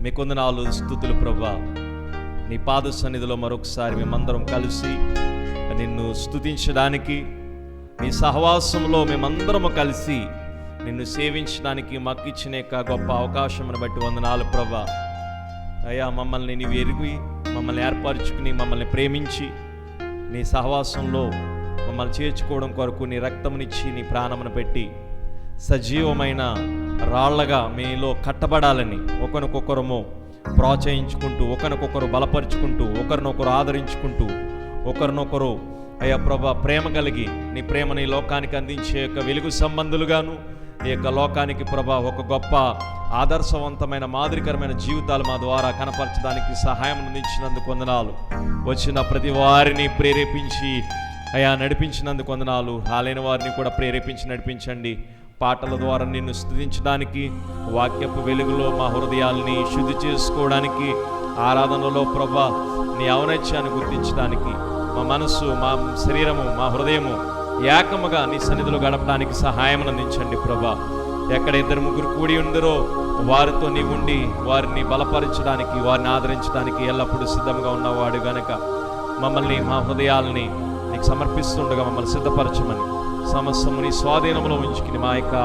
మీకు వందనాలు, స్తుతులు ప్రభువా. నీ పాద సన్నిధిలో మరొకసారి మేమందరం కలిసి నిన్ను స్తుతించడానికి, నీ సహవాసంలో మేమందరము కలిసి నిన్ను సేవించడానికి మాకు ఇచ్చిన గొప్ప అవకాశమును బట్టి వందనాలు ప్రభువా. అయ్యా, మమ్మల్ని నీవు ఎరిగి మమ్మల్ని ఏర్పరచుకుని మమ్మల్ని ప్రేమించి నీ సహవాసంలో మమ్మల్ని చేర్చుకోవడం కొరకు నీ రక్తమునిచ్చి నీ ప్రాణమును పెట్టి సజీవమైన రాళ్లగా మీలో కట్టబడాలని ఒకరినొకరము ప్రోత్సహించుకుంటూ, ఒకరినొకరు బలపరుచుకుంటూ, ఒకరినొకరు ఆదరించుకుంటూ, ఒకరినొకరు అయ్యా ప్రభా ప్రేమ కలిగి నీ ప్రేమని లోకానికి అందించే యొక్క వెలుగు సంబంధులుగాను, ఈ యొక్క లోకానికి ప్రభా ఒక గొప్ప ఆదర్శవంతమైన మాదిరికరమైన జీవితాలు మా ద్వారా కనపరచడానికి సహాయం అందించినందుకు వందనాలు. వచ్చిన ప్రతి వారిని ప్రేరేపించి అయ్యా నడిపించినందుకు వందనాలు. రాలేని వారిని కూడా ప్రేరేపించి నడిపించండి. పాటల ద్వారా నిన్ను స్తుతించడానికి, వాక్యపు వెలుగులో మా హృదయాల్ని శుద్ధి చేసుకోవడానికి, ఆరాధనలో ప్రభా నీ ఔన్నత్యాన్ని గుర్తించడానికి, మా మనస్సు, మా శరీరము, మా హృదయము ఏకముగా నీ సన్నిధిలో గడపడానికి సహాయం అందించండి ప్రభా. ఎక్కడ ఇద్దరు ముగ్గురు కూడి ఉందరో వారితో నీ ఉండి వారిని బలపరచడానికి, వారిని ఆదరించడానికి ఎల్లప్పుడూ సిద్ధంగా ఉన్నవాడు గనక మమ్మల్ని, మా హృదయాల్ని నీకు సమర్పిస్తుండగా మమ్మల్ని సిద్ధపరచమని, సమస్తము నీ స్వాధీనంలో ఉంచుకుని మా యొక్క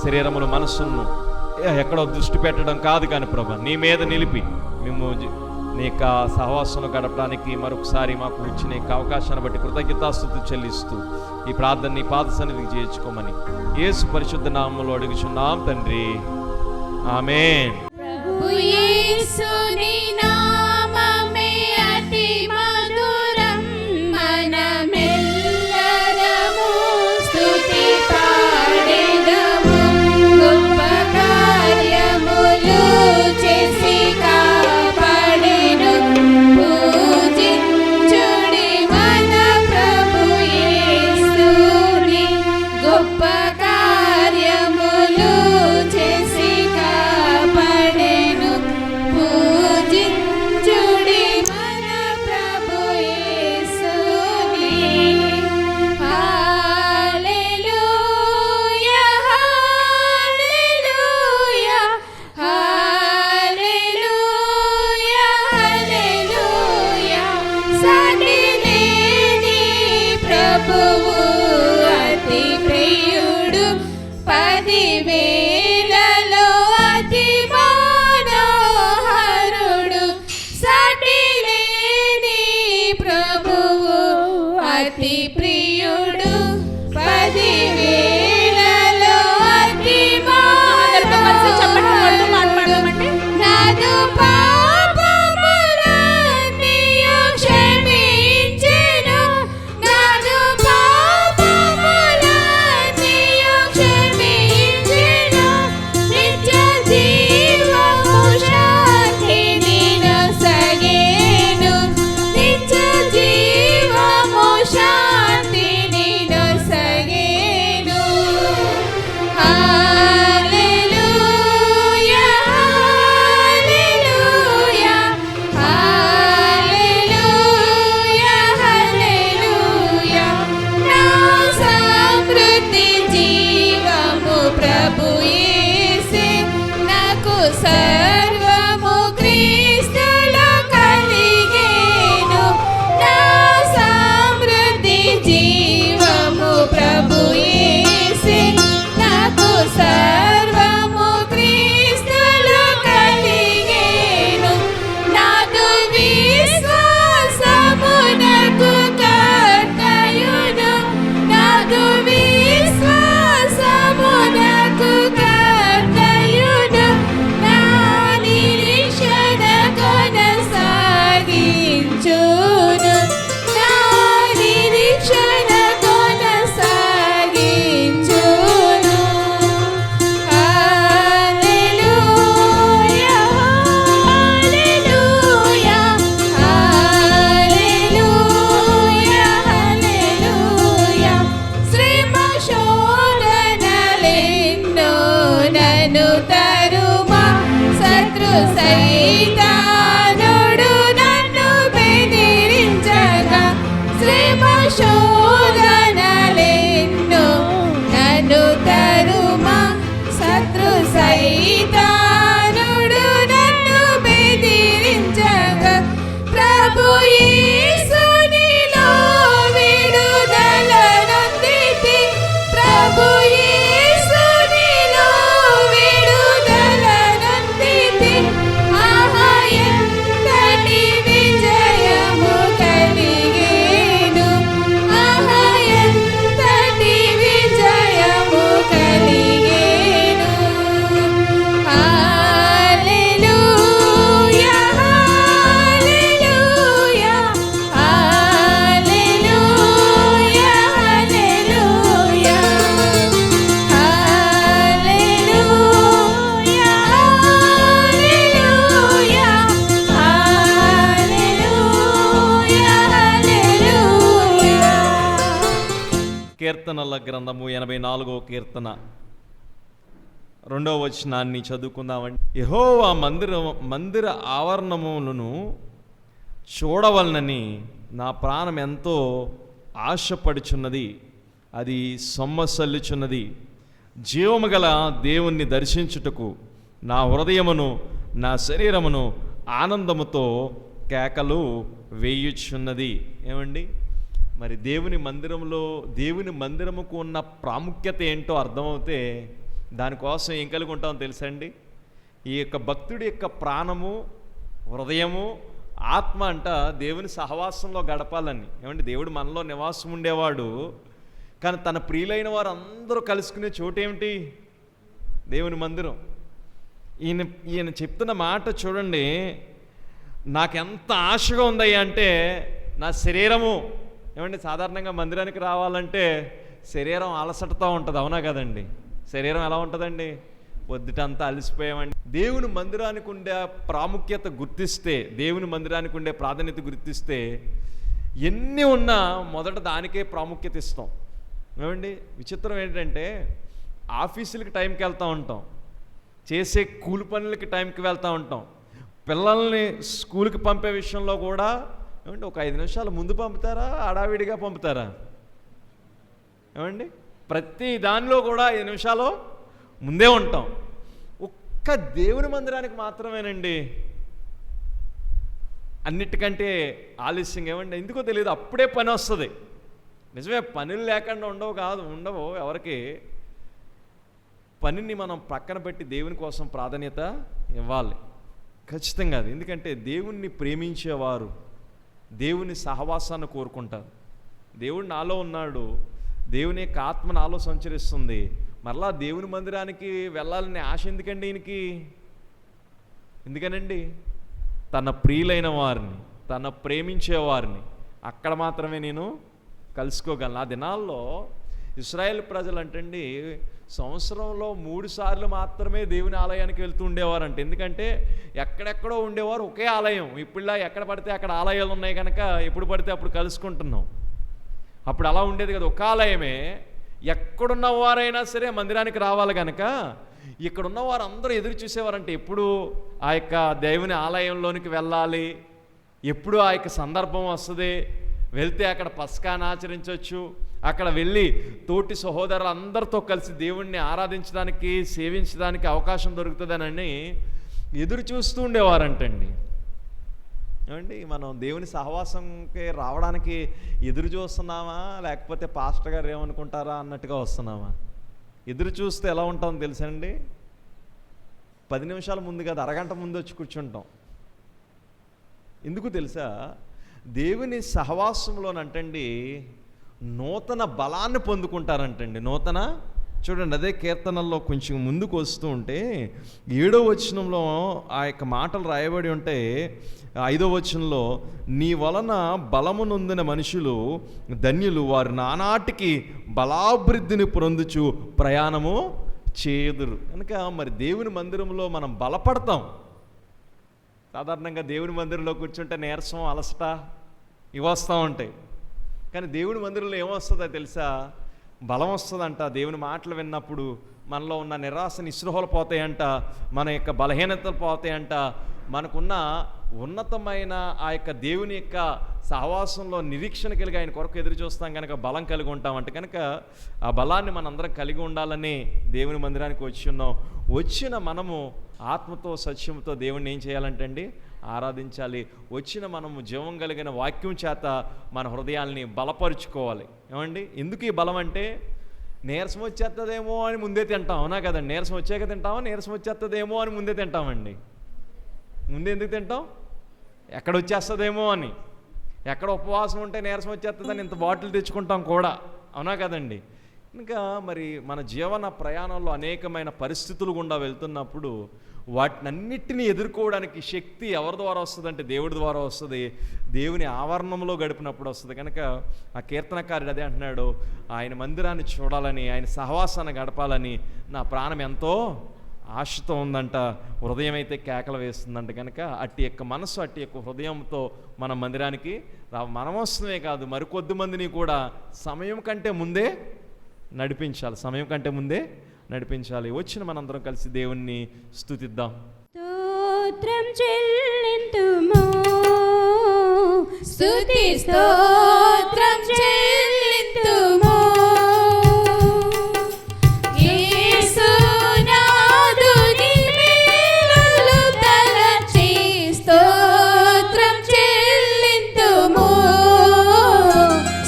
శరీరమును, మనస్సును ఎక్కడో దృష్టి పెట్టడం కాదు కానీ ప్రభా నీ మీద నిలిపి మేము నీ యొక్క సహవాసంలో గడపడానికి మరొకసారి మాకు ఇచ్చిన అవకాశాన్ని బట్టి కృతజ్ఞతాస్తుతి చెల్లిస్తూ ఈ ప్రార్థన నీ పాద సన్నిధికి చేర్చుకోమని యేసు పరిశుద్ధ నామములో అడుగుచున్నాం తండ్రి, ఆమేన్. సైతానుడు నన్ను కీర్తనల గ్రంథము 84వ కీర్తన 2వ వచనాన్ని చదువుకుందామండి. యెహోవా మందిర ఆవరణములను చూడవలనని నా ప్రాణం ఎంతో ఆశపడుచున్నది, అది సొమ్మసల్లుచున్నది. జీవము గల దేవుణ్ణి దర్శించుటకు నా హృదయమును నా శరీరమును ఆనందముతో కేకలు వేయుచున్నది. ఏమండి, మరి దేవుని మందిరముకు ఉన్న ప్రాముఖ్యత ఏంటో అర్థమవుతే దానికోసం ఏం కలిగి ఉంటామో తెలుసండి. ఈ యొక్క భక్తుడి యొక్క ప్రాణము, హృదయము, ఆత్మ అంట దేవుని సహవాసంలో గడపాలని. ఏమండి, దేవుడు మనలో నివాసం ఉండేవాడు, కానీ తన ప్రియులైన వారు అందరూ కలుసుకునే చోటేమిటి? దేవుని మందిరం. ఈయన చెప్తున్న మాట చూడండి, నాకెంత ఆశగా ఉందయ్యా అంటే నా శరీరము. ఏమండి, సాధారణంగా మందిరానికి రావాలంటే శరీరం అలసటతో ఉంటుంది, అవునా కదండి? శరీరం ఎలా ఉంటుందండి? పొద్దుటంతా అలసిపోయామండి. దేవుని మందిరానికి ఉండే ప్రాముఖ్యత గుర్తిస్తే, దేవుని మందిరానికి ఉండే ప్రాధాన్యత గుర్తిస్తే ఎన్ని ఉన్నా మొదట దానికే ప్రాముఖ్యత ఇస్తాం. ఏమండి, విచిత్రం ఏంటంటే ఆఫీసులకి టైంకి వెళ్తూ ఉంటాం, చేసే కూలి పనులకి టైంకి వెళ్తూ ఉంటాం, పిల్లల్ని స్కూల్కి పంపే విషయంలో కూడా ఏమండి ఒక 5 నిమిషాలు ముందు పంపుతారా, హడావిడిగా పంపుతారా? ఏమండి, ప్రతి దానిలో కూడా 5 నిమిషాలు ముందే ఉంటాం. ఒక్క దేవుని మందిరానికి మాత్రమేనండి అన్నిటికంటే ఆలస్యం. ఏమండి, ఎందుకో తెలియదు, అప్పుడే పని వస్తుంది. నిజమే, పనులు లేకుండా ఉండవు ఎవరికి. పనిని మనం ప్రక్కన పెట్టి దేవుని కోసం ప్రాధాన్యత ఇవ్వాలి ఖచ్చితంగా. అది ఎందుకంటే దేవుణ్ణి ప్రేమించేవారు దేవుని సహవాసాన్ని కోరుకుంటారు. దేవుడు నాలో ఉన్నాడు, దేవుని యొక్క ఆత్మ నాలో సంచరిస్తుంది, మరలా దేవుని మందిరానికి వెళ్ళాలనే ఆశ ఎందుకండి ఈయనకి? ఎందుకనండి, తన ప్రియులైన వారిని, తన ప్రేమించేవారిని అక్కడ మాత్రమే నేను కలుసుకోగలను. ఆ దినాల్లో ఇశ్రాయేల్ ప్రజలు అంటండి సంవత్సరంలో 3 సార్లు మాత్రమే దేవుని ఆలయానికి వెళ్తూ ఉండేవారంట. ఎందుకంటే ఎక్కడెక్కడో ఉండేవారు, ఒకే ఆలయం. ఇప్పుడులా ఎక్కడ పడితే అక్కడ ఆలయాలు ఉన్నాయి కనుక ఎప్పుడు పడితే అప్పుడు కలుసుకుంటున్నాం. అప్పుడు అలా ఉండేది కదా, ఒక ఆలయమే. ఎక్కడున్న వారైనా సరే మందిరానికి రావాలి కనుక ఇక్కడున్న వారు అందరూ ఎదురు చూసేవారంటే ఎప్పుడు ఆ యొక్క దేవుని ఆలయంలోనికి వెళ్ళాలి, ఎప్పుడు ఆ యొక్క సందర్భం వస్తుంది, వెళ్తే అక్కడ పస్కాను ఆచరించవచ్చు, అక్కడ వెళ్ళి తోటి సహోదరులు అందరితో కలిసి దేవుణ్ణి ఆరాధించడానికి, సేవించడానికి అవకాశం దొరుకుతుందనని ఎదురు చూస్తూ ఉండేవారంటండి. ఏమండి, మనం దేవుని సహవాసంకి రావడానికి ఎదురు చూస్తున్నామా, లేకపోతే పాస్టర్ గారు ఏమనుకుంటారా అన్నట్టుగా వస్తున్నామా? ఎదురు చూస్తే ఎలా ఉంటామో తెలుసండి, 10 నిమిషాల ముందు కాదు, అరగంట ముందు వచ్చి కూర్చుంటాం. ఎందుకు తెలుసా? దేవుని సహవాసంలోనంటండి నూతన బలాన్ని పొందుకుంటారంటండి. చూడండి, అదే కీర్తనల్లో కొంచెం ముందుకు వస్తూ ఉంటే 7వ వచనంలో ఆ యొక్క మాటలు రాయబడి ఉంటే 5వ వచనంలో నీ వలన బలము నొందిన మనుషులు ధన్యులు, వారు నానాటికి బలాభివృద్ధిని పొందుచు ప్రయాణము చేదురు. కనుక మరి దేవుని మందిరంలో మనం బలపడతాం. సాధారణంగా దేవుని మందిరంలో కూర్చుంటే నీరసం, అలసట ఇవి వస్తూ ఉంటాయి. కానీ దేవుని మందిరంలో ఏమొస్తుందో తెలుసా? బలం వస్తుందంట. దేవుని మాటలు విన్నప్పుడు మనలో ఉన్న నిరాశ నిస్పృహలు పోతాయంట, మన యొక్క బలహీనతలు పోతాయంట, మనకున్న ఉన్నతమైన ఆ యొక్క దేవుని యొక్క సహవాసంలో నిరీక్షణ కలిగి ఆయన కొరకు ఎదురు చూస్తాం కనుక బలం కలిగి ఉంటామంట. కనుక ఆ బలాన్ని మనందరం కలిగి ఉండాలని దేవుని మందిరానికి వచ్చిన మనము ఆత్మతో సత్యంతో దేవుణ్ణి ఏం చేయాలంటే అండి ఆరాధించాలి. వచ్చిన మనము జీవం కలిగిన వాక్యం చేత మన హృదయాల్ని బలపరుచుకోవాలి. ఏమండి, ఎందుకు ఈ బలం అంటే నీరసం వచ్చేస్తుందేమో అని ముందే తింటాం, అవునా కదండి? నీరసం వచ్చాక తింటామా? నీరసం వచ్చేస్తుందేమో అని ముందే తింటామండి. ముందే ఎందుకు తింటాం? ఎక్కడ వచ్చేస్తుందేమో అని. ఎక్కడ ఉపవాసం ఉంటే నీరసం వచ్చేస్తుందని ఇంత బాటిల్ తెచ్చుకుంటాం కూడా, అవునా కదండి? ఇంకా మరి మన జీవన ప్రయాణంలో అనేకమైన పరిస్థితులు గుండా వెళ్తున్నప్పుడు వాటినన్నిటినీ ఎదుర్కోవడానికి శక్తి ఎవరి ద్వారా వస్తుందంటే దేవుడి ద్వారా వస్తుంది. దేవుని ఆవరణంలో గడిపినప్పుడు వస్తుంది. కనుక ఆ కీర్తనకారుడు అదే అంటున్నాడు, ఆయన మందిరాన్ని చూడాలని, ఆయన సహవాసాన్ని గడపాలని నా ప్రాణం ఎంతో ఆశతో ఉందంట, హృదయం అయితే కేకలు వేస్తుందంట. కనుక అట్టి యొక్క మనసు, అట్టి యొక్క హృదయంతో మన మందిరానికి మనం వస్తుమే కాదు, మరికొద్ది మందిని కూడా సమయం కంటే ముందే నడిపించాలి, సమయం కంటే ముందే నడిపించాలి. వచ్చిన మనందరం కలిసి దేవుణ్ణి స్తుతిద్దాం. స్తోత్రం చెల్లింతుము, స్తుతి స్తోత్రం చెల్లింతుము, యేసునాథుని మేలులు తలచి స్తోత్రం చెల్లింతుము,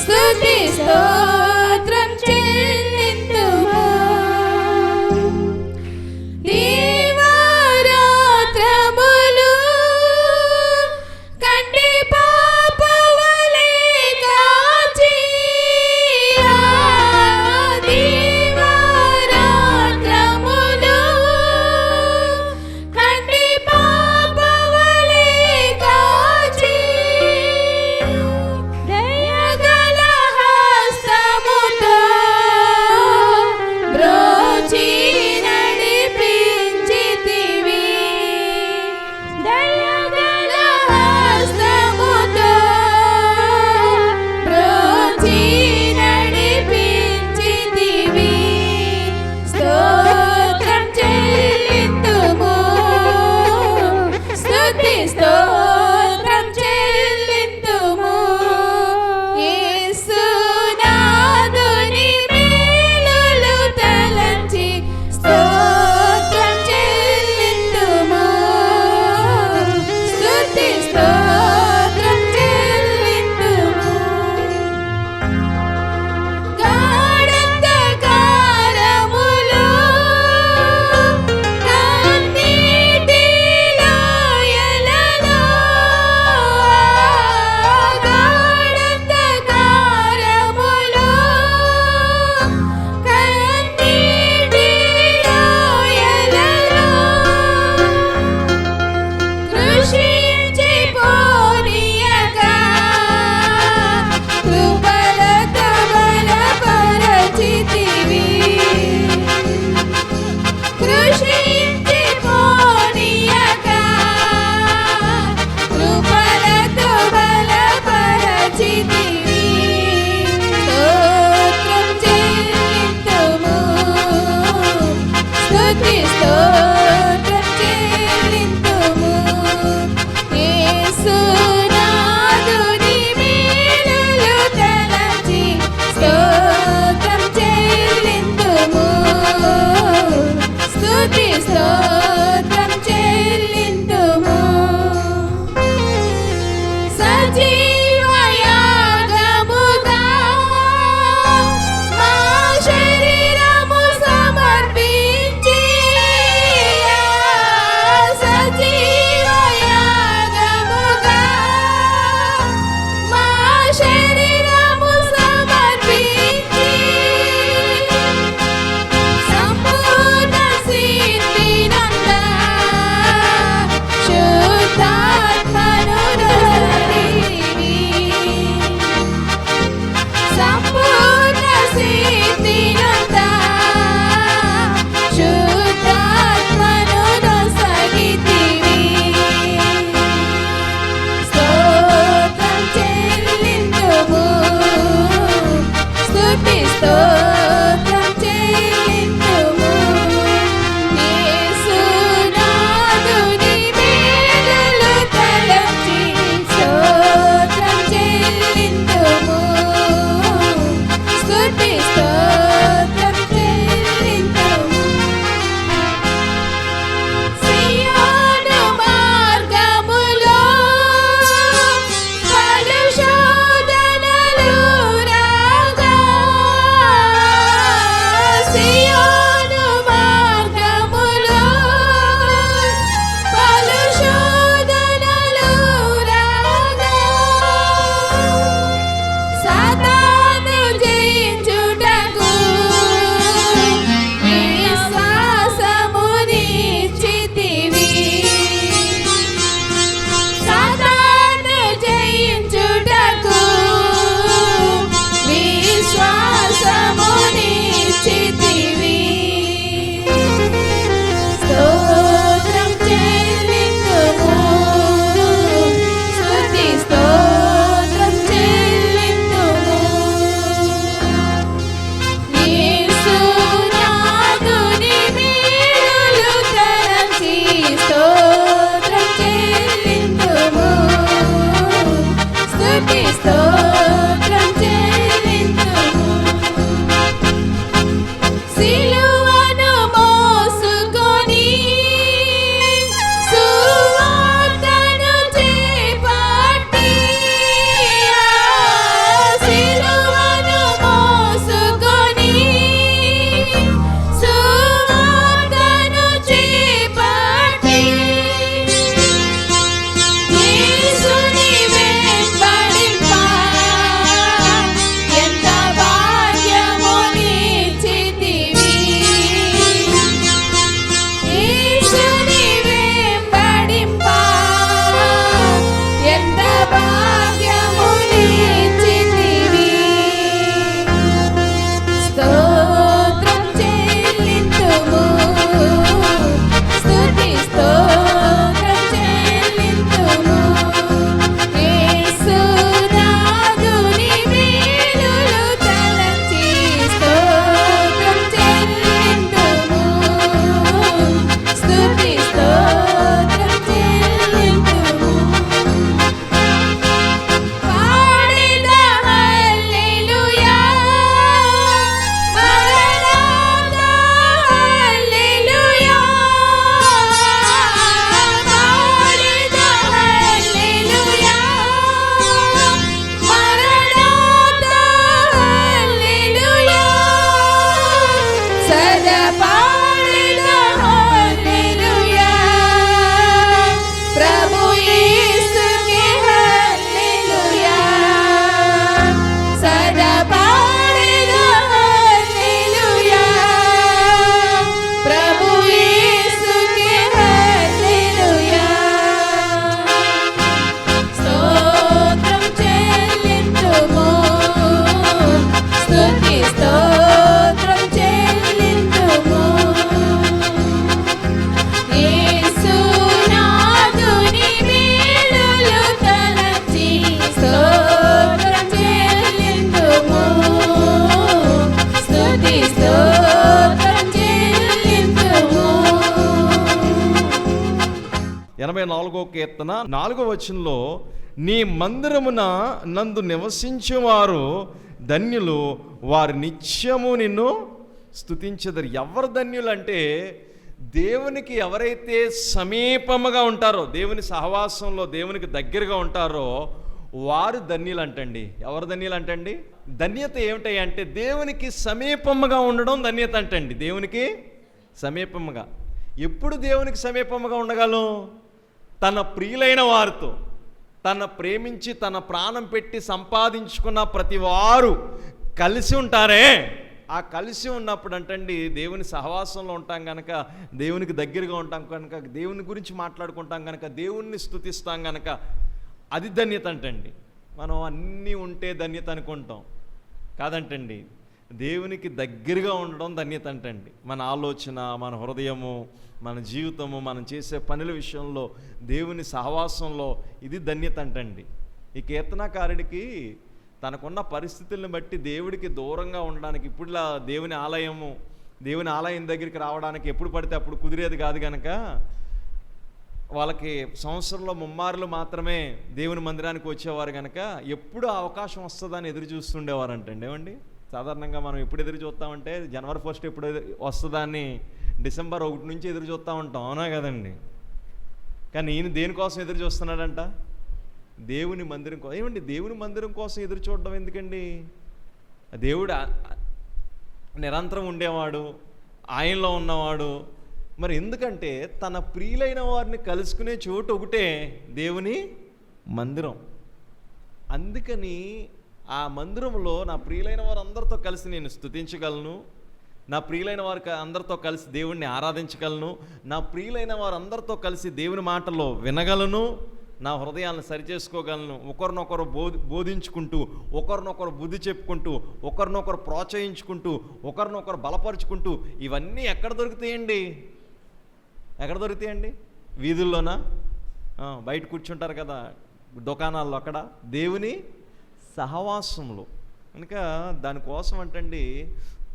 స్తుతి స్తోత్రం చెల్లింతుము. దివారాత్రములు కంటి పాపవలే 84వ కీర్తన 4వ వచనంలో, నీ మందిరమున నందు నివసించువారు ధన్యులు, వారు నిత్యము నిన్ను స్తుతించెదరు. ఎవరు ధన్యులు అంటే, దేవునికి ఎవరైతే సమీపముగా ఉంటారో, దేవుని సహవాసంలో దేవునికి దగ్గరగా ఉంటారో వారు ధన్యులు అంటండి. ఎవరు ధన్యులు అంటండి? ధన్యత ఏమిటాయి అంటే, దేవునికి సమీపముగా ఉండడం ధన్యత అంటండి. దేవునికి సమీపముగా. ఎప్పుడు దేవునికి సమీపముగా ఉండగలం? తన ప్రియులైన వారితో, తన ప్రేమించి తన ప్రాణం పెట్టి సంపాదించుకున్న ప్రతి వారు కలిసి ఉంటారే, ఆ కలిసి ఉన్నప్పుడు అంటండి దేవుని సహవాసంలో ఉంటాం కనుక, దేవునికి దగ్గరగా ఉంటాం కనుక, దేవుని గురించి మాట్లాడుకుంటాం కనుక, దేవుణ్ణి స్తుతిస్తాం కనుక, అది ధన్యత అంటండి. మనం అన్నీ ఉంటే ధన్యత అనుకుంటాం, కాదంటండి. దేవునికి దగ్గరగా ఉండడం ధన్యత అంటండి. మన ఆలోచన, మన హృదయము, మన జీవితము, మనం చేసే పనుల విషయంలో దేవుని సహవాసంలో ఇది ధన్యత అంటండి. ఈ కీర్తనాకారుడికి తనకున్న పరిస్థితులను బట్టి దేవుడికి దూరంగా ఉండడానికి, ఇప్పుడులా దేవుని ఆలయం దగ్గరికి రావడానికి ఎప్పుడు పడితే అప్పుడు కుదిరేది కాదు కనుక, వాళ్ళకి సంవత్సరంలో ముమ్మారులు మాత్రమే దేవుని మందిరానికి వచ్చేవారు కనుక ఎప్పుడు అవకాశం వస్తుందని ఎదురు చూస్తుండేవారంటండి. ఏమండి, సాధారణంగా మనం ఎప్పుడు ఎదురు చూస్తామంటే జనవరి 1 ఎప్పుడు వస్తుందాన్ని డిసెంబర్ 1 నుంచి ఎదురు చూస్తూ ఉంటాం, అవునా కదండి? కానీ ఈయన దేనికోసం ఎదురు చూస్తున్నాడంట? దేవుని మందిరం కోసం. ఏమండి, దేవుని మందిరం కోసం ఎదురు చూడడం ఎందుకండి? దేవుడు నిరంతరం ఉండేవాడు, ఆయనలో ఉన్నవాడు. మరి ఎందుకంటే తన ప్రియులైన వారిని కలుసుకునే చోటు ఒకటే దేవుని మందిరం. అందుకని ఆ మందిరంలో నా ప్రియులైన వారు అందరితో కలిసి నేను స్తుతించగలను, నా ప్రియులైన వారి అందరితో కలిసి దేవుణ్ణి ఆరాధించగలను, నా ప్రియులైన వారు అందరితో కలిసి దేవుని మాటల్లో వినగలను, నా హృదయాలను సరిచేసుకోగలను, ఒకరినొకరు బోధించుకుంటూ, ఒకరినొకరు బుద్ధి చెప్పుకుంటూ, ఒకరినొకరు ప్రోత్సహించుకుంటూ, ఒకరినొకరు బలపరుచుకుంటూ, ఇవన్నీ ఎక్కడ దొరుకుతాయండి? ఎక్కడ దొరుకుతాయండి? వీధుల్లోనా? బయట కూర్చుంటారు కదా దుకాణాల్లో, అక్కడ దేవుని సహవాసంలో. కనుక దానికోసం అంటండి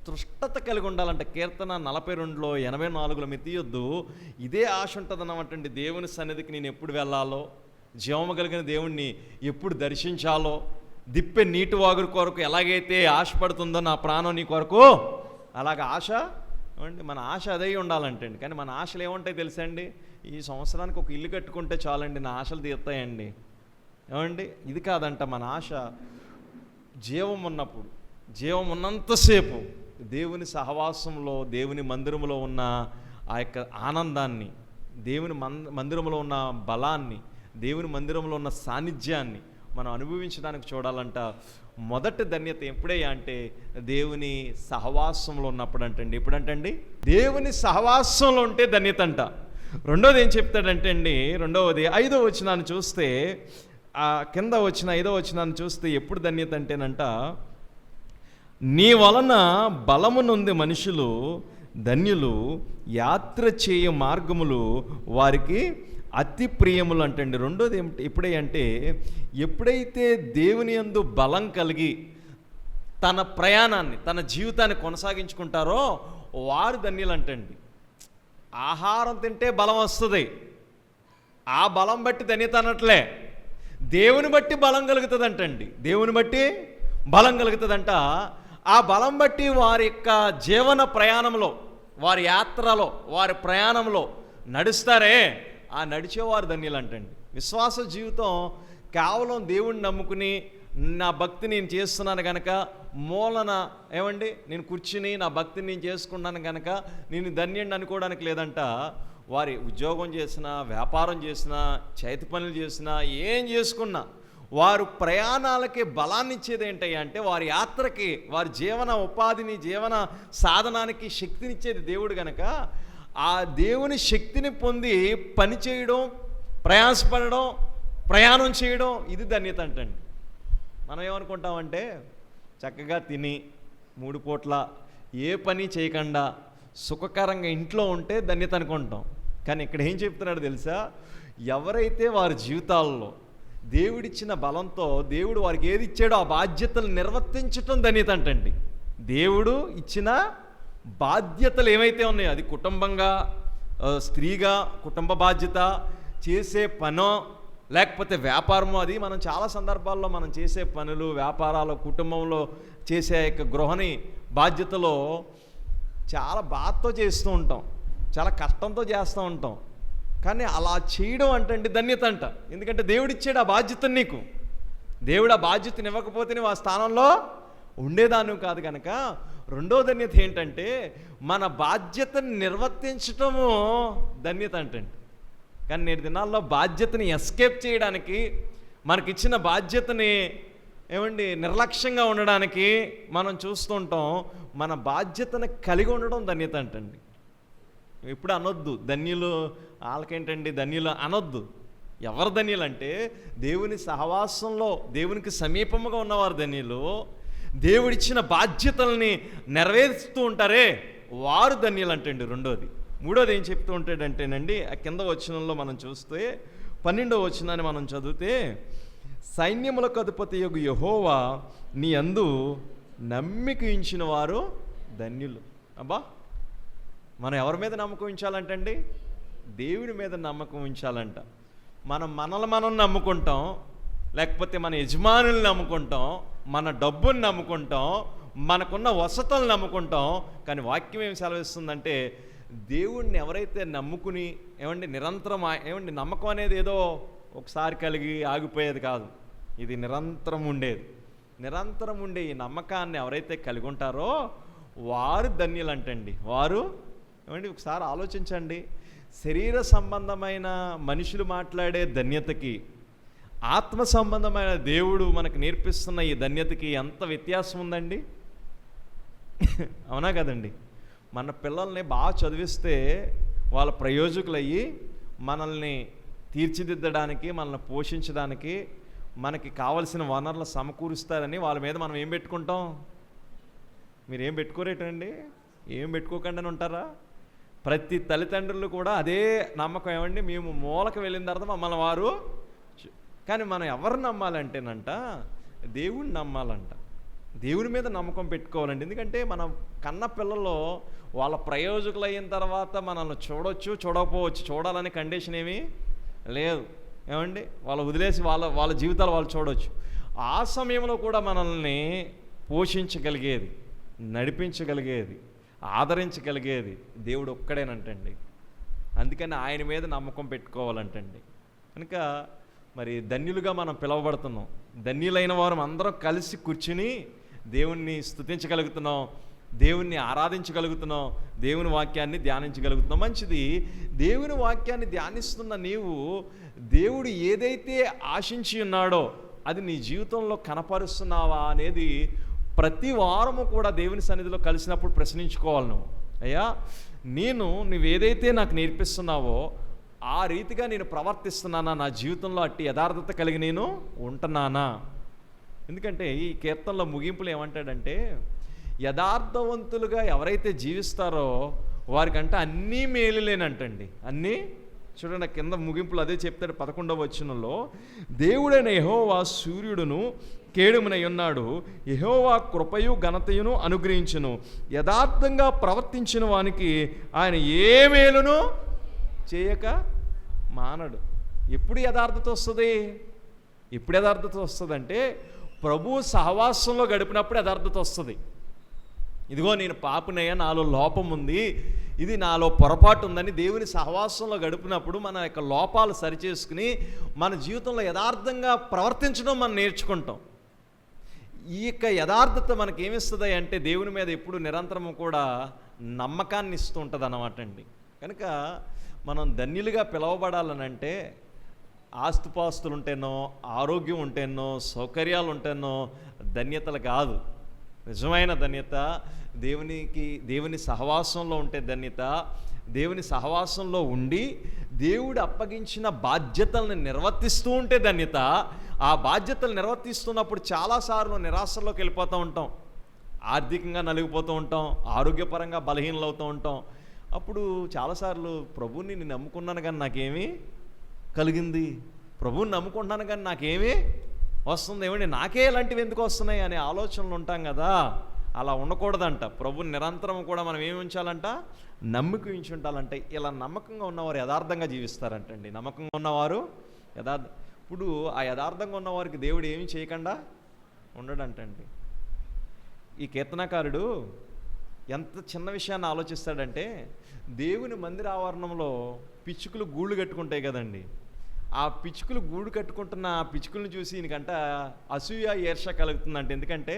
తృష్టత కలిగి ఉండాలంట. కీర్తన 42లో 84లో మీరు తీయొద్దు, ఇదే ఆశ ఉంటుందన్నమాటండి. దేవుని సన్నిధికి నేను ఎప్పుడు వెళ్ళాలో, జీవము కలిగిన దేవుణ్ణి ఎప్పుడు దర్శించాలో, దిప్పే నీటి వాగురు కొరకు ఎలాగైతే ఆశపడుతుందో నా ప్రాణం నీ కొరకు, అలాగ ఆశ ఏమండి, మన ఆశ అదే ఉండాలంటండి. కానీ మన ఆశలు ఏముంటాయి తెలుసా అండి? ఈ సంవత్సరానికి ఒక ఇల్లు కట్టుకుంటే చాలండి, నా ఆశలు తీరుతాయండి. ఏమండి, ఇది కాదంట. మన ఆశ జీవం ఉన్నప్పుడు, జీవం ఉన్నంతసేపు దేవుని సహవాసంలో, దేవుని మందిరంలో ఉన్న ఆ యొక్క ఆనందాన్ని, దేవుని మందిరంలో ఉన్న బలాన్ని, దేవుని మందిరంలో ఉన్న సాన్నిధ్యాన్ని మనం అనుభవించడానికి చూడాలంట. మొదటి ధన్యత ఎప్పుడయ్యా అంటే దేవుని సహవాసంలో ఉన్నప్పుడు అంటండి. ఎప్పుడంటండి? దేవుని సహవాసంలో ఉంటే ధన్యత అంట. రెండోది ఏం చెప్తాడంటే అండి, రెండవది 5వ వచనాన్ని చూస్తే, ఆ కింద వచ్చిన 5వ వచనాన్ని చూస్తే ఎప్పుడు ధన్యత అంటేనంట, నీ వలన బలము నొంది మనుషులు ధన్యులు, యాత్ర చేయ మార్గములు వారికి అతి ప్రియములు అంటండి. రెండోది ఎప్పుడే అంటే, ఎప్పుడైతే దేవుని యందు బలం కలిగి తన ప్రయాణాన్ని, తన జీవితాన్ని కొనసాగించుకుంటారో వారు ధన్యులు అంటండి. ఆహారం తింటే బలం వస్తుంది, ఆ బలం బట్టి ధన్యత అనట్లే, దేవుని బట్టి బలం కలుగుతుంది అంటండి. దేవుని బట్టి బలం కలుగుతుందంట. ఆ బలం బట్టి వారి యొక్క జీవన ప్రయాణంలో, వారి యాత్రలో, వారి ప్రయాణంలో నడుస్తారే, ఆ నడిచేవారు ధన్యులు అంటండి. విశ్వాస జీవితం కేవలం దేవుణ్ణి నమ్ముకుని నా భక్తి నేను చేస్తున్నాను కనుక మూలన ఏమండి నేను కూర్చుని నా భక్తిని నేను చేసుకున్నాను కనుక నేను ధన్యుడిని అనుకోవడానికి లేదంట. వారి ఉద్యోగం చేసినా, వ్యాపారం చేసినా, చేతి పనులు చేసినా, ఏం చేసుకున్నా వారు ప్రయాణాలకి బలాన్ని ఇచ్చేది ఏంటయ్యా అంటే, వారి యాత్రకి, వారి జీవన ఉపాధిని, జీవన సాధనానికి శక్తినిచ్చేది దేవుడు కనుక, ఆ దేవుని శక్తిని పొంది పని చేయడం, ప్రయాసపడడం, ప్రయాణం చేయడం, ఇది ధన్యత అంటండి. మనం ఏమనుకుంటామంటే చక్కగా తిని 3 పూట్ల ఏ పని చేయకుండా సుఖకరంగా ఇంట్లో ఉంటే ధన్యత అనుకుంటాం. కానీ ఇక్కడ ఏం చెప్తున్నాడు తెలుసా? ఎవరైతే వారి జీవితాల్లో దేవుడిచ్చిన బలంతో, దేవుడు వారికి ఏది ఇచ్చాడో ఆ బాధ్యతలు నిర్వర్తించటం ధన్యత అంటండి. దేవుడు ఇచ్చిన బాధ్యతలు ఏమైతే ఉన్నాయో, అది కుటుంబంగా, స్త్రీగా కుటుంబ బాధ్యత, చేసే పనో లేకపోతే వ్యాపారమో, అది మనం చాలా సందర్భాల్లో మనం చేసే పనులు, వ్యాపారాలు, కుటుంబంలో చేసే యొక్క గృహిణి బాధ్యతలో చాలా బాధతో చేస్తూ ఉంటాం, చాలా కష్టంతో చేస్తూ ఉంటాం. కానీ అలా చేయడం అంటే ధన్యత అంట. ఎందుకంటే దేవుడిచ్చాడు ఆ బాధ్యతను నీకు. దేవుడు ఆ బాధ్యతను ఇవ్వకపోతే నువ్వు ఆ స్థానంలో ఉండేదాన్ని కాదు. కనుక రెండో ధన్యత ఏంటంటే మన బాధ్యతను నిర్వర్తించటము ధన్యత అంటండి. కానీ నేటి దినాల్లో బాధ్యతని ఎస్కేప్ చేయడానికి, మనకిచ్చిన బాధ్యతని నిర్లక్ష్యంగా ఉండడానికి మనం చూస్తుంటాం. మన బాధ్యతను కలిగి ఉండడం ధన్యత అంటండి. ఎప్పుడు అనొద్దు ధన్యులు, వాళ్ళకేంటండి ధన్యులు అనొద్దు. ఎవరు ధన్యులు అంటే దేవుని సహవాసంలో దేవునికి సమీపముగా ఉన్నవారు ధన్యులు. దేవుడిచ్చిన బాధ్యతల్ని నెరవేరుస్తూ ఉంటారే వారు ధన్యులు అంటండి. రెండోది. మూడోది ఏం చెప్తూ ఉంటాడంటేనండి, ఆ కింద వచనంలో మనం చూస్తే 12వ వచనాన్ని మనం చదివితే, సైన్యములకు అధిపతియగు యెహోవా నీ యందు నమ్మిక ఉంచిన వారు ధన్యులు. అబ్బా, మనం ఎవరి మీద నమ్మకం ఉంచాలంటండి? దేవుడి మీద నమ్మకం ఉంచాలంట. మనం నమ్ముకుంటాం, లేకపోతే మన యజమానుల్ని నమ్ముకుంటాం, మన డబ్బుని నమ్ముకుంటాం, మనకున్న వసతులను నమ్ముకుంటాం. కానీ వాక్యం ఏం సెలవిస్తుందంటే దేవుణ్ణి ఎవరైతే నమ్ముకుని నిరంతరం నమ్మకం అనేది ఏదో ఒకసారి కలిగి ఆగిపోయేది కాదు, ఇది నిరంతరం ఉండేది. నిరంతరం ఉండే ఈ నమ్మకాన్ని ఎవరైతే కలిగి ఉంటారో వారు ధన్యులు అంటండి. వారు ఒకసారి ఆలోచించండి, శరీర సంబంధమైన మనుషులు మాట్లాడే ధన్యతకి, ఆత్మ సంబంధమైన దేవుడు మనకు నేర్పిస్తున్న ఈ ధన్యతకి ఎంత వ్యత్యాసం ఉందండి. అవునా కదండి? మన పిల్లల్ని బాగా చదివిస్తే వాళ్ళ ప్రయోజకులయ్యి మనల్ని తీర్చిదిద్దడానికి, మనల్ని పోషించడానికి, మనకి కావలసిన వనరులు సమకూరుస్తారని వాళ్ళ మీద మనం ఏం పెట్టుకుంటాం? మీరేం పెట్టుకోరేటండి? ఏం పెట్టుకోకుండా ఉంటారా? ప్రతి తల్లిదండ్రులు కూడా అదే నమ్మకం. మేము మూలకు వెళ్ళిన తర్వాత మమ్మల్ని వారు, కానీ మనం ఎవరు నమ్మాలంటేనంట దేవుడిని నమ్మాలంట. దేవుడి మీద నమ్మకం పెట్టుకోవాలండి. ఎందుకంటే మనం కన్న పిల్లలు వాళ్ళ ప్రయోజకులు అయిన తర్వాత మనల్ని చూడొచ్చు, చూడకపోవచ్చు. చూడాలనే కండిషన్ ఏమీ లేదు. వాళ్ళు వదిలేసి వాళ్ళ జీవితాలు వాళ్ళు చూడవచ్చు. ఆ సమయంలో కూడా మనల్ని పోషించగలిగేది, నడిపించగలిగేది, ఆదరించగలిగేది దేవుడు ఒక్కడేనంటండి. అందుకని ఆయన మీద నమ్మకం పెట్టుకోవాలంటండి. కనుక మరి ధన్యులుగా మనం పిలువబడుతున్నాం. ధన్యులైన వారు అందరం కలిసి కూర్చుని దేవుణ్ణి స్తుతించగలుగుతున్నాం, దేవుణ్ణి ఆరాధించగలుగుతున్నాం, దేవుని వాక్యాన్ని ధ్యానించగలుగుతున్నాం. మంచిది. దేవుని వాక్యాన్ని ధ్యానిస్తున్న నీవు దేవుడు ఏదైతే ఆశించి ఉన్నాడో అది నీ జీవితంలో కనపరుస్తున్నావా అనేది ప్రతి వారము కూడా దేవుని సన్నిధిలో కలిసినప్పుడు ప్రశ్నించుకోవాలి. నువ్వు, అయ్యా నువ్వేదైతే నాకు నేర్పిస్తున్నావో ఆ రీతిగా నేను ప్రవర్తిస్తున్నానా? నా జీవితంలో అట్టి యథార్థత కలిగి నేను ఉంటున్నానా? ఎందుకంటే ఈ కీర్తనలో ముగింపులు ఏమంటాడంటే, యథార్థవంతులుగా ఎవరైతే జీవిస్తారో వారికంటే అన్నీ మేలులేనంటండి. అన్నీ చూడండి, కింద ముగింపులు అదే చెప్తాడు 11వ వచనంలో, దేవుడైన యెహోవా సూర్యుడును కేడుమునై ఉన్నాడు, యెహోవా కృపయు ఘనతయును అనుగ్రహించును, యథార్థంగా ప్రవర్తించిన వానికి ఆయన ఏ మేలును చేయక మానడు. ఎప్పుడు యథార్థత వస్తుంది? ఎప్పుడు యథార్థత వస్తుందంటే ప్రభు సహవాసంలో గడిపినప్పుడు యథార్థత వస్తుంది. ఇదిగో నేను పాపినయ్యా, నాలో లోపం ఉంది, ఇది నాలో పొరపాటు ఉందని దేవుని సహవాసంలో గడిపినప్పుడు మన యొక్క లోపాలు సరిచేసుకుని మన జీవితంలో యథార్థంగా ప్రవర్తించడం మనం నేర్చుకుంటాం. ఈ యొక్క యథార్థత మనకి ఏమిస్తుంది అంటే దేవుని మీద ఎప్పుడు నిరంతరము కూడా నమ్మకాన్ని ఇస్తూ ఉంటుంది అన్నమాట అండి. కనుక మనం ధన్యులుగా పిలువబడాలనంటే ఆస్తుపాస్తులు ఉంటేనో, ఆరోగ్యం ఉంటేనో, సౌకర్యాలు ఉంటేనో ధన్యతలు కాదు. నిజమైన ధన్యత దేవుని సహవాసంలో ఉంటే ధన్యత. దేవుని సహవాసంలో ఉండి దేవుడు అప్పగించిన బాధ్యతలను నిర్వర్తిస్తూ ఉంటే ధన్యత. ఆ బాధ్యతలు నిర్వర్తిస్తున్నప్పుడు చాలాసార్లు నిరాశలోకి వెళ్ళిపోతూ ఉంటాం, ఆర్థికంగా నలిగిపోతూ ఉంటాం, ఆరోగ్యపరంగా బలహీనలవుతూ ఉంటాం. అప్పుడు చాలాసార్లు ప్రభువుని నేను నమ్ముకున్నాను కానీ నాకేమీ కలిగింది, ప్రభువుని నమ్ముకుంటున్నాను కానీ నాకేమీ వస్తుంది, నాకే ఇలాంటివి ఎందుకు వస్తున్నాయి అనే ఆలోచనలు ఉంటాం కదా. అలా ఉండకూడదంట. ప్రభు నిరంతరం కూడా మనం ఏమి ఉంచాలంట? నమ్మిక ఉంచి ఉండాలంటే. ఇలా నమ్మకంగా ఉన్నవారు యథార్థంగా జీవిస్తారంటండి. నమ్మకంగా ఉన్నవారు ఇప్పుడు ఆ యథార్థంగా ఉన్నవారికి దేవుడు ఏమి చేయకుండా ఉండడంటండి. ఈ కీర్తనకారుడు ఎంత చిన్న విషయాన్ని ఆలోచిస్తాడంటే, దేవుని మందిర ఆవరణంలో పిచ్చుకలు గూళ్ళు కట్టుకుంటాయి కదండి. ఆ పిచ్చుకలు గూడు కట్టుకుంటున్న ఆ పిచ్చుకలను చూసి ఈయనకంట అసూయ ఈర్ష్య కలుగుతుందంట. ఎందుకంటే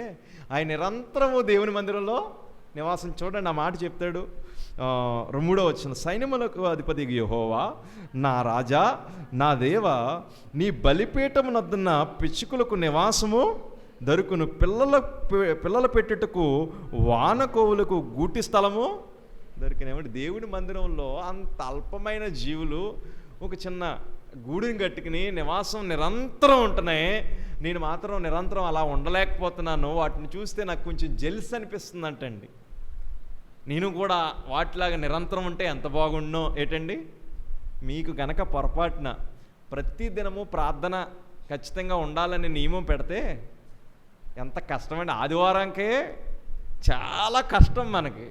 ఆయన నిరంతరము దేవుని మందిరంలో నివాసం. చూడండి ఆ మాట చెప్తాడు 3వ వచనం, సైన్యములకు అధిపతి యెహోవా నా రాజా నా దేవ, నీ బలిపీఠమునొద్దన పిచ్చుకలకు నివాసము దొరుకును, పిల్లల పెట్టుటకు వానకోవులకు గూటి స్థలము దొరికినేమంటే. దేవుని మందిరంలో అంత అల్పమైన జీవులు ఒక చిన్న గూడిని కట్టుకుని నివాసం నిరంతరం ఉంటున్నాయి. నేను మాత్రం నిరంతరం అలా ఉండలేకపోతున్నాను. వాటిని చూస్తే నాకు కొంచెం జెల్స్ అనిపిస్తుంది అంటండి. నేను కూడా వాటిలాగా నిరంతరం ఉంటే ఎంత బాగుండో. ఏటండి, మీకు గనక పొరపాటున ప్రతి దినము ప్రార్థన ఖచ్చితంగా ఉండాలని నియమం పెడితే ఎంత కష్టమండి. ఆదివారంకే చాలా కష్టం మనకి.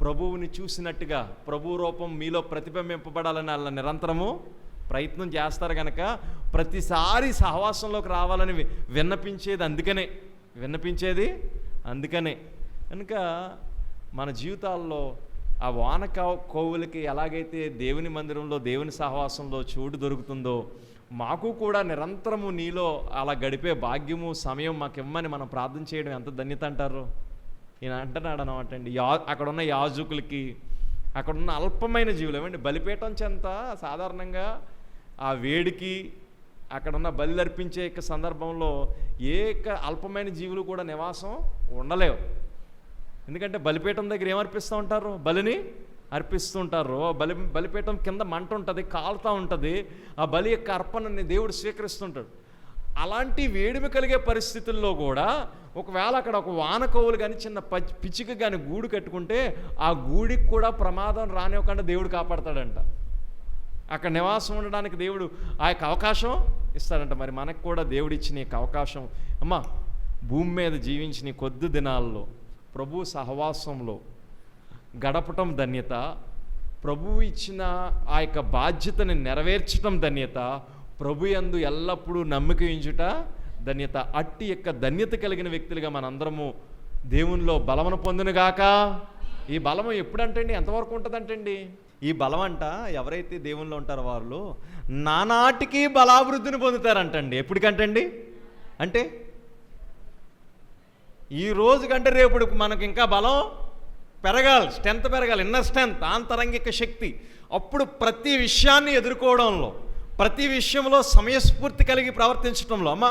ప్రభువుని చూసినట్టుగా ప్రభు రూపం మీలో ప్రతిబింబింపబడాలని అలా నిరంతరము ప్రయత్నం చేస్తారు కనుక ప్రతిసారి సహవాసంలోకి రావాలని విన్నపించేది అందుకనే కనుక మన జీవితాల్లో ఆ వాన కోవులకి ఎలాగైతే దేవుని మందిరంలో దేవుని సహవాసంలో చోటు దొరుకుతుందో, మాకు కూడా నిరంతరము నీలో అలా గడిపే భాగ్యము సమయం మాకు ఇమ్మని మనం ప్రార్థన చేయడం ఎంత ధన్యత అంటారు. ఈయన అంటున్నాడు అనమాట అండి. అక్కడున్న యాజకులకి, అక్కడున్న అల్పమైన జీవులు ఏమండి, బలిపీఠం చెంత సాధారణంగా ఆ వేడికి అక్కడున్న బలి అర్పించే సందర్భంలో అల్పమైన జీవులు కూడా నివాసం ఉండలేవు. ఎందుకంటే బలిపీఠం దగ్గర ఏమర్పిస్తూ ఉంటారు? బలిని అర్పిస్తూ ఉంటారు. బలిపీఠం కింద మంట ఉంటుంది, కాలుతూ ఉంటుంది. ఆ బలి యొక్క అర్పణని దేవుడు స్వీకరిస్తుంటాడు. అలాంటి వేడిమి కలిగే పరిస్థితుల్లో కూడా ఒకవేళ అక్కడ ఒక వానకోవులు కానీ చిన్న పిచ్చిక కానీ గూడు కట్టుకుంటే ఆ గూడికి కూడా ప్రమాదం రానివ్వకుండా దేవుడు కాపాడతాడంట. అక్కడ నివాసం ఉండడానికి దేవుడు ఆ యొక్క అవకాశం ఇస్తాడంట. మరి మనకు కూడా దేవుడు ఇచ్చిన ఈ అవకాశం, అమ్మా భూమి మీద జీవించిన కొద్ది దినాల్లో ప్రభు సహవాసంలో గడపటం ధన్యత, ప్రభువు ఇచ్చిన ఆ యొక్క బాధ్యతని నెరవేర్చడం ధన్యత, ప్రభు యందు ఎల్లప్పుడూ నమ్మిక ఉంచుట ధన్యత. అట్టి యొక్క ధన్యత కలిగిన వ్యక్తులుగా మనందరము దేవునిలో బలమును పొందునుగాక. ఈ బలము ఎప్పుడంటండి, ఎంతవరకు ఉంటుందంటండి? ఈ బలం అంట ఎవరైతే దేవునిలో ఉంటారో వాళ్ళు నానాటికి బలాభివృద్ధిని పొందుతారంటండి. ఎప్పటికంటండి అంటే ఈ రోజు కంటే రేపు మనకు ఇంకా బలం పెరగాలి, స్ట్రెంత్ పెరగాలి, ఇన్నర్ స్ట్రెంత్, ఆంతరంగిక శక్తి. అప్పుడు ప్రతి విషయాన్ని ఎదుర్కోవడంలో, ప్రతి విషయంలో సమయస్ఫూర్తి కలిగి ప్రవర్తించడంలో అమ్మా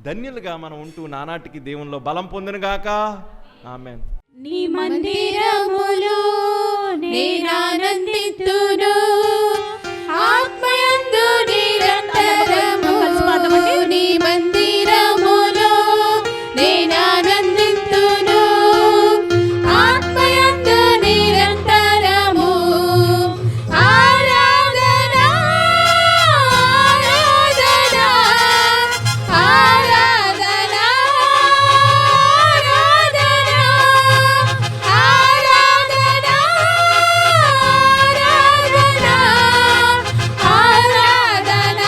ధన్యులుగా మనం ఉంటూ నానాటికి దేవునిలో బలం పొందునుగాక. ఆమేన్. నీ మందిరములో నేనానందింతును, ఆత్మయందు నిరంతరము. నీ మందిరములో నేనానందింతును, ఆత్మయందు నిరంతరము. ఆరాధన ఆరాధన ఆరాధన ఆరాధన ఆరాధన ఆరాధన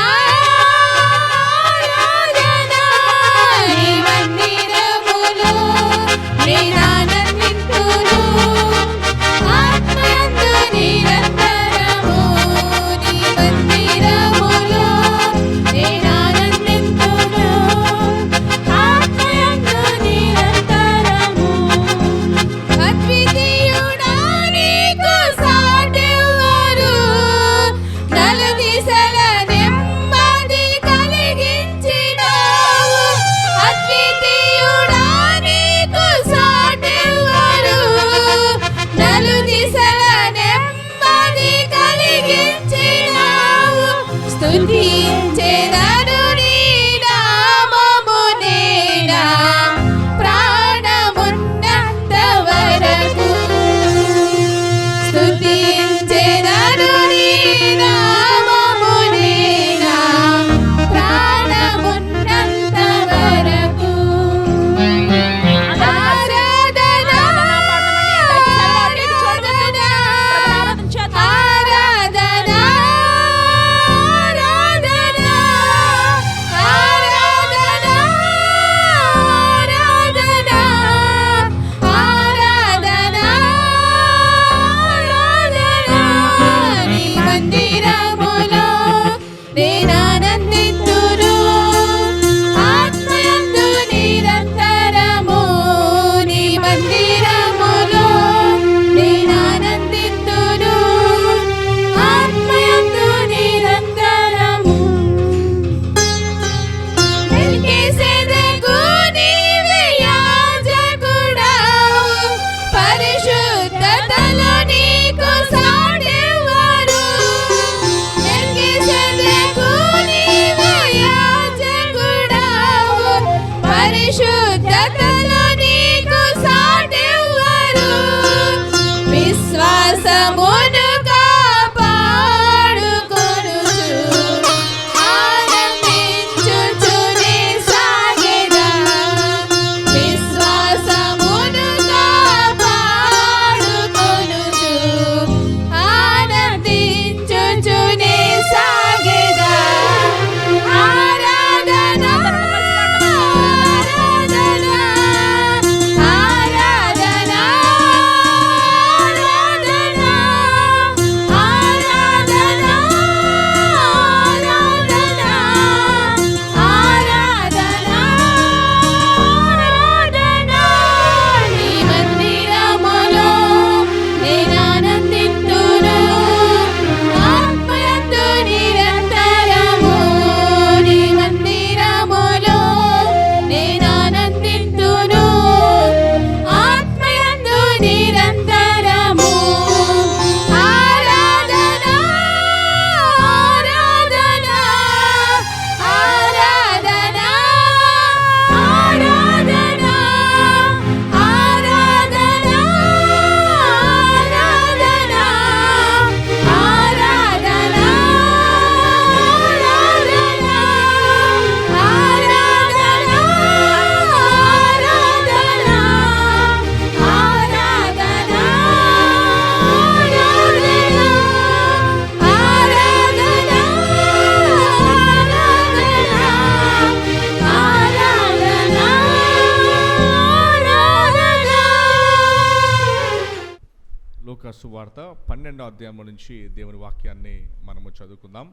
లూకా సువార్త 12వ అధ్యాయం నుంచి దేవుని వాక్యాన్ని మనము చదువుకుందాం.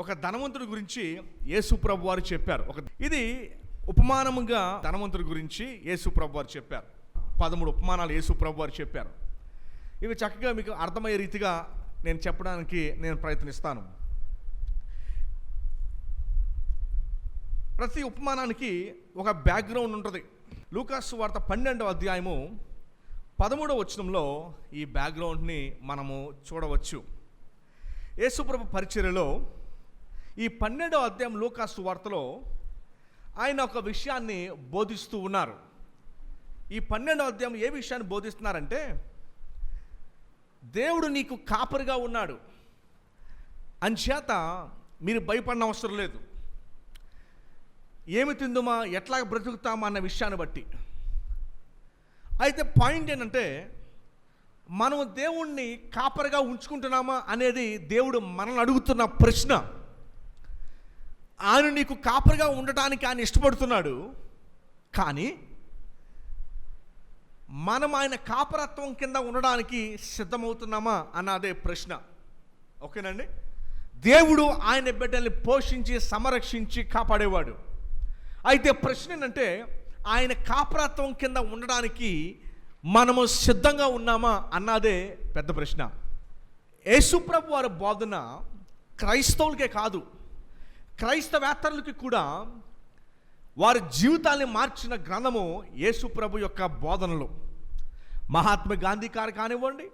ఒక ధనవంతుడి గురించి యేసు ప్రభు వారు చెప్పారు. ఇది ఉపమానముగా ధనవంతుడి గురించి యేసు ప్రభు వారు చెప్పారు. 13 ఉపమానాలు యేసు ప్రభు వారు చెప్పారు. ఇవి చక్కగా మీకు అర్థమయ్యే రీతిగా నేను చెప్పడానికి నేను ప్రయత్నిస్తాను. ప్రతి ఉపమానానికి ఒక బ్యాక్గ్రౌండ్ ఉంటుంది. లూకా సువార్త 12వ అధ్యాయము 13వ వచనంలో ఈ బ్యాక్గ్రౌండ్ని మనము చూడవచ్చు. యేసుప్రభు పరిచర్యలో ఈ 12వ అధ్యాయం లూకా సువార్తలో ఆయన ఒక విషయాన్ని బోధిస్తూ ఉన్నారు. ఈ 12వ అధ్యాయం ఏ విషయాన్ని బోధిస్తున్నారంటే, దేవుడు నీకు కాపరిగా ఉన్నాడు, అంచేత మీరు భయపడిన అవసరం లేదు. ఏమి తిందుమా, ఎట్లా బ్రతుకుతామా అన్న విషయాన్ని బట్టి. అయితే పాయింట్ ఏంటంటే, మనం దేవుణ్ణి కాపరిగా ఉంచుకుంటున్నామా అనేది దేవుడు మనల్ని అడుగుతున్న ప్రశ్న. ఆయన నీకు కాపరిగా ఉండటానికి ఆయన ఇష్టపడుతున్నాడు, కానీ మనం ఆయన కాపరత్వం కింద ఉండడానికి సిద్ధమవుతున్నామా అన్నదే ప్రశ్న. ఓకేనండి. దేవుడు ఆయన బిడ్డల్ని పోషించి సంరక్షించి కాపాడేవాడు. అయితే ప్రశ్న ఏంటంటే, ఆయన కాపరత్వం కింద ఉండడానికి మనము సిద్ధంగా ఉన్నామా అన్నదే పెద్ద ప్రశ్న. యేసుప్రభు వారి బోధన క్రైస్తవులకే కాదు, క్రైస్తవేతరులకి కూడా వారి జీవితాన్ని మార్చిన గ్రంథము యేసుప్రభు యొక్క బోధనలు. మహాత్మా గాంధీ గారు కానివ్వండి,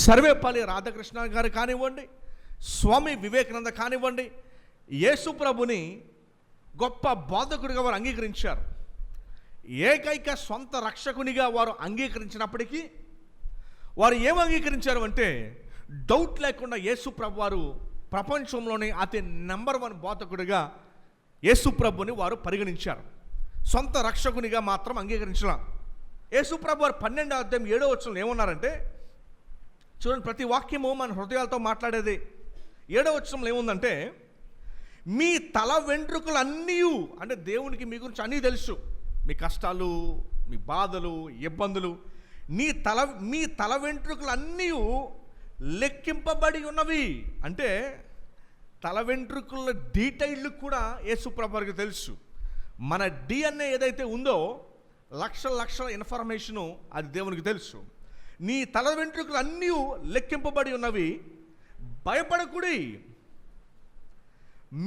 సర్వేపల్లి రాధాకృష్ణ గారు కానివ్వండి, స్వామి వివేకానంద కానివ్వండి, యేసుప్రభుని గొప్ప బోధకుడిగా వారు అంగీకరించారు. ఏకైక సొంత రక్షకునిగా వారు అంగీకరించినప్పటికీ వారు ఏం అంగీకరించారు అంటే, డౌట్ లేకుండా యేసుప్రభు వారు ప్రపంచంలోని అతి నెంబర్ 1 బోధకుడిగా యేసుప్రభుని వారు పరిగణించారు. సొంత రక్షకునిగా మాత్రం అంగీకరించలా. యేసుప్రభు వారు 12వ అధ్యాయం 7వ వచనంలో ఏమన్నారంటే, చూడండి, ప్రతి వాక్యము మన హృదయాలతో మాట్లాడేది. 7వ వచనంలో ఏముందంటే, మీ తల వెంట్రుకలు అన్నీ, అంటే దేవునికి మీ గురించి అన్నీ తెలుసు, మీ కష్టాలు, మీ బాధలు, ఇబ్బందులు, మీ తల వెంట్రుకలు అన్నీ లెక్కింపబడి ఉన్నవి. అంటే తల వెంట్రుకల డీటెయిల్లు కూడా యేసుప్రభుకి తెలుసు. మన DNA ఏదైతే ఉందో, లక్షల ఇన్ఫర్మేషను అది దేవునికి తెలుసు. నీ తల వెంట్రుకలు అన్నీ లెక్కింపబడి ఉన్నవి, భయపడకుడి,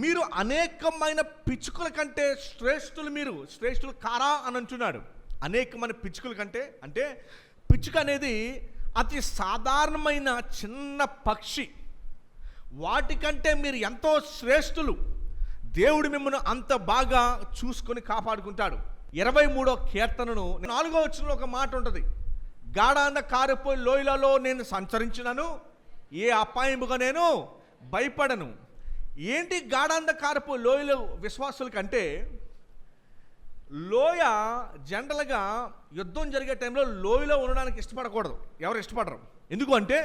మీరు అనేకమైన పిచ్చుకల కంటే శ్రేష్ఠులు, మీరు శ్రేష్ఠులు కారా అని అంటున్నాడు. అనేకమైన పిచ్చుకల కంటే, అంటే పిచ్చుక అనేది అతి సాధారణమైన చిన్న పక్షి, వాటికంటే మీరు ఎంతో శ్రేష్ఠులు. దేవుడు మిమ్మల్ని అంత బాగా చూసుకొని కాపాడుకుంటాడు. 23వ కీర్తనను 4వ వచనంలో ఒక మాట ఉంటుంది, గాఢాన కారిపోయి లోయలలో నేను సంచరించినను, ఏ అపాయముగా నేను భయపడను. ఏంటి గాఢాంధకారపు లోయలో విశ్వాసుల కంటే? లోయ జనరల్గా యుద్ధం జరిగే టైంలో లోయలో ఉండడానికి ఇష్టపడకూడదు. ఎవరు ఇష్టపడరు. ఎందుకు అంటే,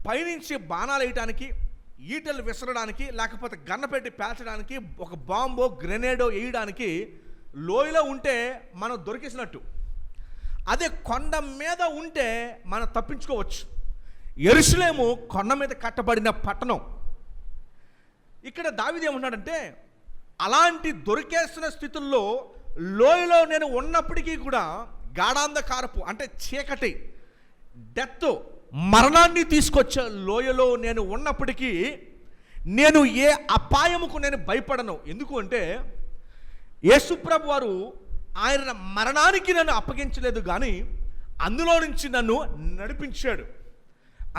పైనుంచి బాణాలు వేయడానికి, ఈటలు విసరడానికి, లేకపోతే గన్న పెట్టి పేల్చడానికి, ఒక బాంబో గ్రెనేడో వేయడానికి లోయలో ఉంటే మనం దొరికేసినట్టు. అదే కొండ మీద ఉంటే మనం తప్పించుకోవచ్చు. యెరూషలేము కొండ మీద కట్టబడిన పట్టణం. ఇక్కడ దావీదు ఏమన్నాడంటే, అలాంటి దొరికేసిన స్థితుల్లో లోయలో నేను ఉన్నప్పటికీ కూడా, గాఢాంధకారపు అంటే చీకటి, డెత్, మరణాన్ని తీసుకొచ్చే లోయలో నేను ఉన్నప్పటికీ నేను ఏ అపాయముకు నేను భయపడను. ఎందుకు అంటే, యేసుప్రభు వారు ఆయన మరణానికి నన్ను అప్పగించలేదు, కానీ అందులో నుంచి నన్ను నడిపించాడు.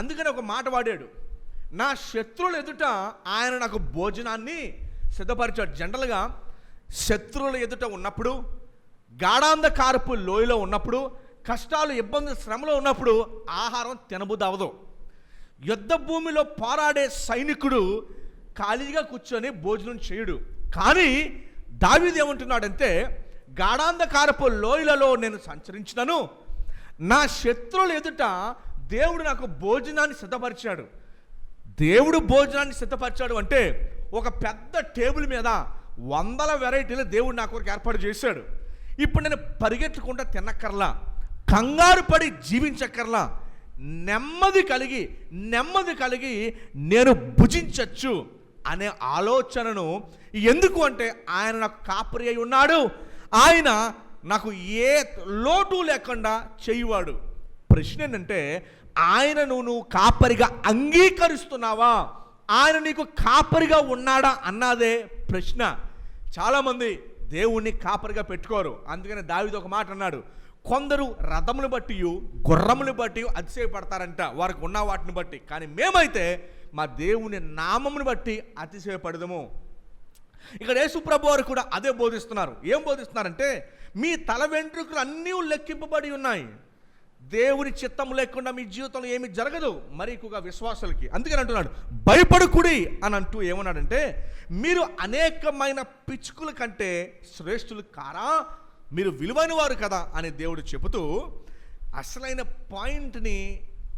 అందుకని ఒక మాట వాడాడు, నా శత్రువుల ఎదుట ఆయన నాకు భోజనాన్ని సిద్ధపరిచాడు. జనరల్గా శత్రువుల ఎదుట ఉన్నప్పుడు, గాఢాంధకారపు లోయలో ఉన్నప్పుడు, కష్టాలు, ఇబ్బందులు, శ్రమలో ఉన్నప్పుడు ఆహారం తినబుద్ధి అవ్వదు. యుద్ధ భూమిలో పోరాడే సైనికుడు ఖాళీగా కూర్చొని భోజనం చేయడు. కానీ దావీదు ఏమంటున్నాడంటే, గాఢాంధకారపు లోయలలో నేను సంచరించినను, నా శత్రువుల ఎదుట దేవుడు నాకు భోజనాన్ని సిద్ధపరిచాడు. దేవుడు భోజనాన్ని సిద్ధపరిచాడు అంటే, ఒక పెద్ద టేబుల్ మీద 100 వెరైటీలు దేవుడు నా కొరకు ఏర్పాటు చేశాడు. ఇప్పుడు నేను పరిగెత్తకుండా తినక్కర్లా, కంగారు పడి జీవించక్కర్లా. నెమ్మది కలిగి నేను భుజించచ్చు అనే ఆలోచనను, ఎందుకు అంటే ఆయన నాకు కాపరి అయి ఉన్నాడు, ఆయన నాకు ఏ లోటు లేకుండా చేయువాడు. ప్రశ్న ఏంటంటే, ఆయనను నువ్వు కాపరిగా అంగీకరిస్తున్నావా, ఆయన నీకు కాపరిగా ఉన్నాడా అన్నదే ప్రశ్న. చాలామంది దేవుణ్ణి కాపరిగా పెట్టుకోరు. అందుకని దావీదు ఒక మాట అన్నాడు, కొందరు రథములు బట్టి గుర్రములు బట్టి అతిశయపడతారంట వారికి ఉన్న వాటిని బట్టి, కానీ మేమైతే మా దేవుని నామమును బట్టి అతిశయపడదము. ఇక్కడ యేసుప్రభు వారు కూడా అదే బోధిస్తున్నారు. ఏం బోధిస్తున్నారంటే, మీ తల వెంట్రుకలు అన్నీ లెక్కింపబడి ఉన్నాయి. దేవుని చిత్తం లేకుండా మీ జీవితంలో ఏమి జరగదు, మరి ఎక్కువగా విశ్వాసులకి. అందుకని అంటున్నాడు, భయపడకుడి అని అంటూ ఏమన్నాడంటే, మీరు అనేకమైన పిచ్చుకుల కంటే శ్రేష్ఠులు కారా, మీరు విలువైన వారు కదా అని దేవుడు చెబుతూ అసలైన పాయింట్ని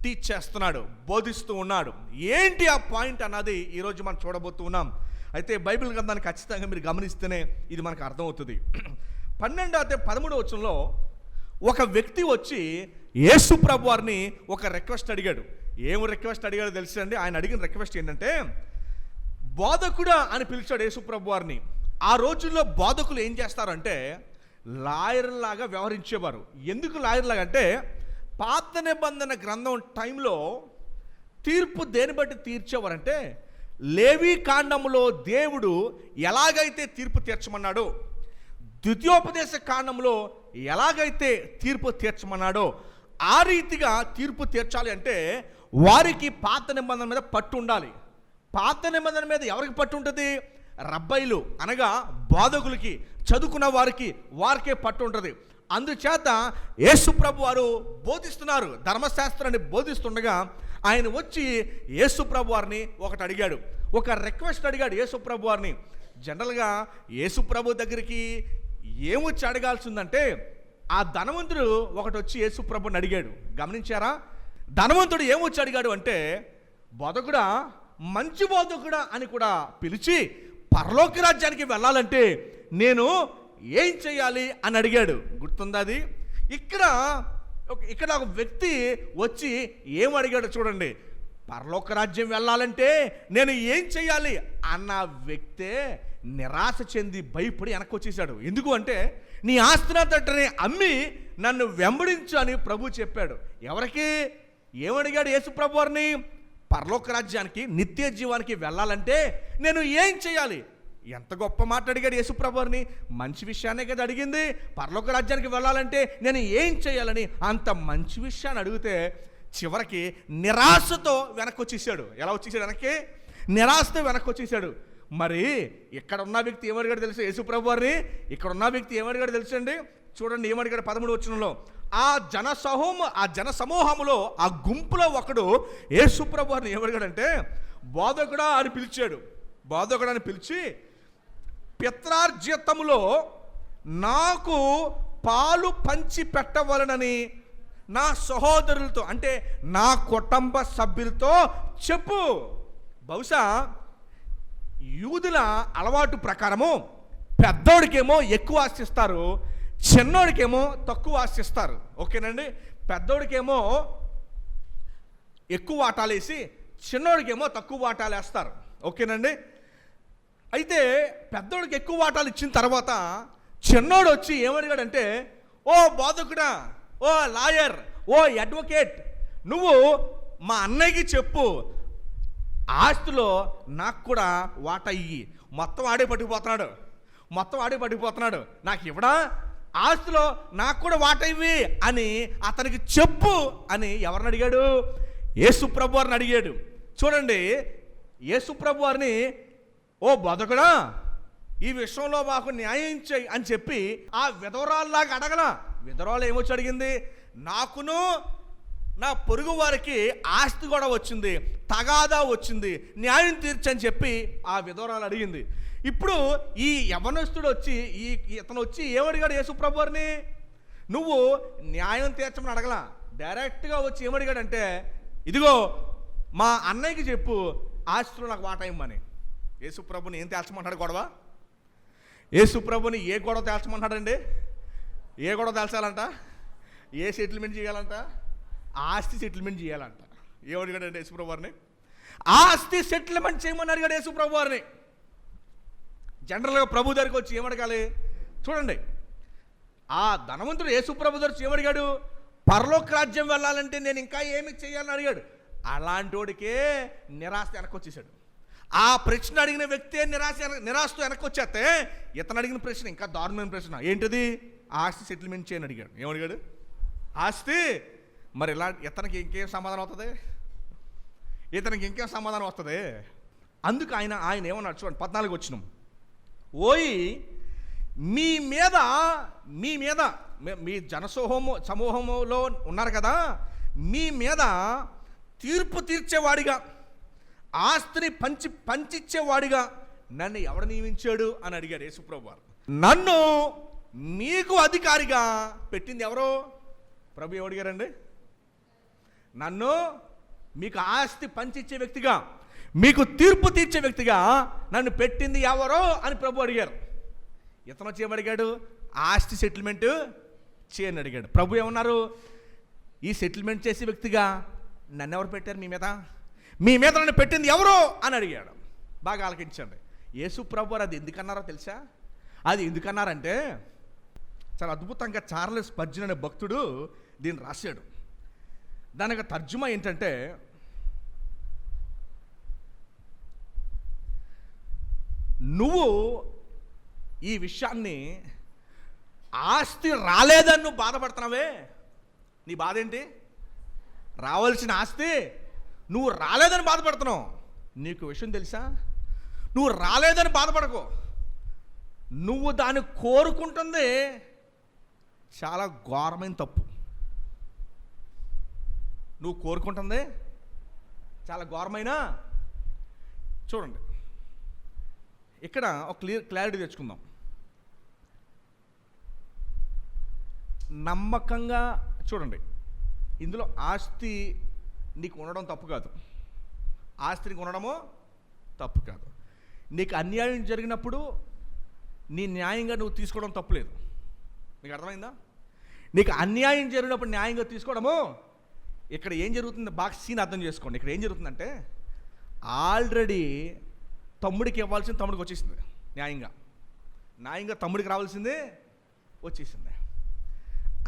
టీచ్ చేస్తున్నాడు, బోధిస్తూ ఉన్నాడు. ఏంటి ఆ పాయింట్ అన్నది ఈరోజు మనం చూడబోతూ ఉన్నాం. అయితే బైబిల్ గ్రంథాన్ని ఖచ్చితంగా మీరు గమనిస్తేనే ఇది మనకు అర్థమవుతుంది. 12-13 వచనంలో ఒక వ్యక్తి వచ్చి యేసు ప్రభు వారిని ఒక రిక్వెస్ట్ అడిగాడు. ఏం రిక్వెస్ట్ అడిగాడో తెలుసండి? ఆయన అడిగిన రిక్వెస్ట్ ఏంటంటే, బోధకుడా అని పిలిచాడు యేసు ప్రభు వారిని. ఆ రోజుల్లో బోధకులు ఏం చేస్తారంటే లాయర్లాగా వ్యవహరించేవారు. ఎందుకు లాయర్లాగా అంటే, పాత నిబంధన గ్రంథం టైంలో తీర్పు దేని బట్టి తీర్చేవారంటే, లేవీ కాండంలో దేవుడు ఎలాగైతే తీర్పు తీర్చమన్నాడో, ద్వితీయోపదేశ కాండంలో ఎలాగైతే తీర్పు తీర్చమన్నాడో ఆ రీతిగా తీర్పు తీర్చాలి అంటే వారికి పాత నిబంధన మీద పట్టు ఉండాలి. పాత నిబంధన మీద ఎవరికి పట్టు ఉంటుంది? రబ్బైలు అనగా బోధకులకి, చదువుకున్న వారికే పట్టు ఉంటుంది. అందుచేత యేసు ప్రభు వారు బోధిస్తున్నారు, ధర్మశాస్త్రాన్ని బోధిస్తుండగా ఆయన వచ్చి యేసు ప్రభు వారిని ఒకటి అడిగాడు, ఒక రిక్వెస్ట్ అడిగాడు యేసు ప్రభు వారిని. జనరల్గా యేసు ప్రభు దగ్గరికి ఏమొచ్చి అడగాల్సిందంటే, ఆ ధనవంతుడు ఒకటి వచ్చి యేసు ప్రభుని అడిగాడు. గమనించారా? ధనవంతుడు ఏమొచ్చి అడిగాడు అంటే, బోధకుడా, మంచి బోధకుడా అని కూడా పిలిచి పరలోక రాజ్యానికి వెళ్ళాలంటే నేను ఏం చేయాలి అని అడిగాడు. గుర్తుందా అది? ఇక్కడ ఒక వ్యక్తి వచ్చి ఏం అడిగాడు చూడండి. పరలోక రాజ్యం వెళ్ళాలంటే నేను ఏం చేయాలి అన్న వ్యక్తే నిరాశ చెంది భయపడి వెనక్కి వచ్చేసాడు. ఎందుకు అంటే, నీ ఆస్తినంతటిని అమ్మి నన్ను వెంబడించు అని ప్రభు చెప్పాడు. ఎవరికి? ఏమడిగాడు యేసు ప్రభు వారిని? పరలోక రాజ్యానికి, నిత్య జీవానికి వెళ్ళాలంటే నేను ఏం చేయాలి? ఎంత గొప్ప మాట అడిగాడు యేసు ప్రభు వారిని. మంచి విషయాన్నే కదా అడిగింది. పరలోక రాజ్యానికి వెళ్ళాలంటే నేను ఏం చేయాలని అంత మంచి విషయాన్ని అడిగితే చివరికి నిరాశతో వెనక్కి వచ్చేసాడు. ఎలా వచ్చేసాడు? వెనక్కి నిరాశతో వెనక్కి వచ్చేసాడు. మరి ఇక్కడ ఉన్న వ్యక్తి ఏమడిగాడు తెలుసు? యేసు ప్రభు వారిని ఇక్కడ ఉన్న వ్యక్తి ఏమడిగాడు తెలుసు అండి? చూడండి ఏమడిగాడు 13 వచనంలో. ఆ జన సమూహములో, ఆ గుంపులో ఒకడు యేసు ప్రభు వారిని ఏమడిగాడంటే, బోధకుడా అని పిలిచాడు. బోధకుడా అని పిలిచి, పిత్రార్జితములో నాకు పాలు పంచి పెట్టవలనని నా సహోదరులతో, అంటే నా కుటుంబ సభ్యులతో చెప్పు. బహుశా యూదుల అలవాటు ప్రకారము పెద్దోడికేమో ఎక్కువ ఆశిస్తారు, చిన్నోడికేమో తక్కువ ఆశిస్తారు. ఓకేనండి? పెద్దోడికేమో ఎక్కువ వాటాలు వేసి చిన్నోడికేమో తక్కువ వాటాలు వేస్తారు. ఓకేనండి? అయితే పెద్దోడికి ఎక్కువ వాటాలు ఇచ్చిన తర్వాత చిన్నోడు వచ్చి ఏమడిగాడంటే, ఓ బోధకుడా, ఓ లాయర్, ఓ అడ్వకేట్, నువ్వు మా అన్నయ్యకి చెప్పు, ఆస్తిలో నాకు కూడా వాటా ఇయ్యి. మొత్తం ఆడే పట్టుకుపోతున్నాడు, నాకు ఇవ్వడా? ఆస్తిలో నాకు కూడా వాటా ఇవ్వి అని అతనికి చెప్పు అని ఎవరిని అడిగాడు? యేసు ప్రభు వారిని అడిగాడు. చూడండి, యేసు ప్రభు వారిని, ఓ బోధకుడా, ఈ విషయంలో మాకు న్యాయం చేయి అని చెప్పి ఆ విధవరాల్లాగా అడగల. విధవరాలు ఏమొచ్చి అడిగింది? నాకును నా పొరుగు వారికి ఆస్తి కూడా వచ్చింది, తగాదా వచ్చింది, న్యాయం తీర్చని చెప్పి ఆ విధవరాలు అడిగింది. ఇప్పుడు ఈ యవనస్తుడు వచ్చి ఇతను వచ్చి ఏమడిగాడు యేసు ప్రభు వారిని? నువ్వు న్యాయం తీర్చమని అడగల, డైరెక్ట్గా వచ్చి ఏమడిగాడంటే, ఇదిగో మా అన్నయ్యకి చెప్పు, ఆస్తిలో నాకు వాటా ఇమ్మని. యేసు ప్రభుని ఏం తేల్చమంటాడు? గొడవ. యేసు ప్రభుని ఏ గొడవ తేల్చమంటాడండి? ఏ గొడవ తేల్చాలంట? ఏ సెటిల్మెంట్ చేయాలంట? ఆస్తి సెటిల్మెంట్ చేయాలంట. ఏమడిగాడంటే యేసుప్రభు వారిని ఆస్తి సెటిల్మెంట్ చేయమని అడిగాడు యేసుప్రభు వారిని. జనరల్గా ప్రభు దగ్గరికి వచ్చి ఏమడగాలి చూడండి, ఆ ధనవంతుడు యేసుప్రభు దగ్గర వచ్చి ఏమడిగాడు, పరలోక రాజ్యం వెళ్ళాలంటే నేను ఇంకా ఏమి చేయాలని అడిగాడు. అలాంటి వాడికే నిరాశ వెనక్కి వచ్చేసాడు. ఆ ప్రశ్న అడిగిన వ్యక్తే నిరాశతో వెనక్కి వచ్చేస్తే ఇతను అడిగిన ప్రశ్న ఇంకా దారుణమైన ప్రశ్న ఏంటిది, ఆస్తి సెటిల్మెంట్ చేయని అడిగాడు. ఏమడిగాడు, ఆస్తి. మరి ఇలా ఇతనికి ఇంకేం సమాధానం అవుతుంది, ఇతనికి ఇంకేం సమాధానం వస్తుంది. అందుకు ఆయన ఏమన్నాడు చూడండి 14 వచనం, ఓయి మీ మీద మీ సమూహములో ఉన్నారు కదా, మీ మీద తీర్పు తీర్చేవాడిగా ఆస్తిని పంచిచ్చేవాడిగా నన్ను ఎవడు నియమించాడు అని అడిగాడు యేసుప్రభు వారు. నన్ను మీకు అధికారిగా పెట్టింది ఎవరో? ప్రభు ఏమడిగారండి, నన్ను మీకు ఆస్తి పంచిచ్చే వ్యక్తిగా, మీకు తీర్పు తీర్చే వ్యక్తిగా నన్ను పెట్టింది ఎవరో అని ప్రభు అడిగారు. ఇతను వచ్చి ఏమడిగాడు, ఆస్తి సెటిల్మెంట్ చేయని అడిగాడు. ప్రభు ఏమన్నారు, ఈ సెటిల్మెంట్ చేసే వ్యక్తిగా నన్ను ఎవరు పెట్టారు మీ మీద నన్ను పెట్టింది ఎవరో అని అడిగాడు. బాగా ఆలకించండి. యేసు ప్రభు అది ఎందుకన్నారో తెలుసా? అది ఎందుకన్నారంటే చాలా అద్భుతంగా చార్లెస్ స్పర్జన్ అనే భక్తుడు దీన్ని రాశాడు. దానికి తర్జుమా ఏంటంటే, నువ్వు ఈ విషయాన్ని ఆస్తి రాలేదని నువ్వు బాధపడుతున్నావే, నీ బాధ ఏంటి? రావాల్సిన ఆస్తి నువ్వు రాలేదని బాధపడుతున్నావు. నీకు విషయం తెలుసా, నువ్వు రాలేదని బాధపడకు, నువ్వు దాన్ని కోరుకుంటుంది చాలా ఘోరమైన తప్పు. నువ్వు కోరుకుంటుంది చాలా ఘోరమైన. చూడండి ఇక్కడ ఒక క్లారిటీ తెచ్చుకుందాం. నమ్మకంగా చూడండి, ఇందులో ఆస్తి నీకు ఉండడం తప్పు కాదు, ఆస్తి నీకు ఉండడము తప్పు కాదు. నీకు అన్యాయం జరిగినప్పుడు నీ న్యాయంగా నువ్వు తీసుకోవడం తప్పులేదు. నీకు అర్థమైందా? నీకు అన్యాయం జరిగినప్పుడు న్యాయంగా తీసుకోవడము. ఇక్కడ ఏం జరుగుతుంది బాగా సీన్ అర్థం చేసుకోండి. ఇక్కడ ఏం జరుగుతుందంటే, ఆల్రెడీ తమ్ముడికి ఇవ్వాల్సింది తమ్ముడికి వచ్చేసింది, న్యాయంగా తమ్ముడికి రావాల్సింది వచ్చేసింది,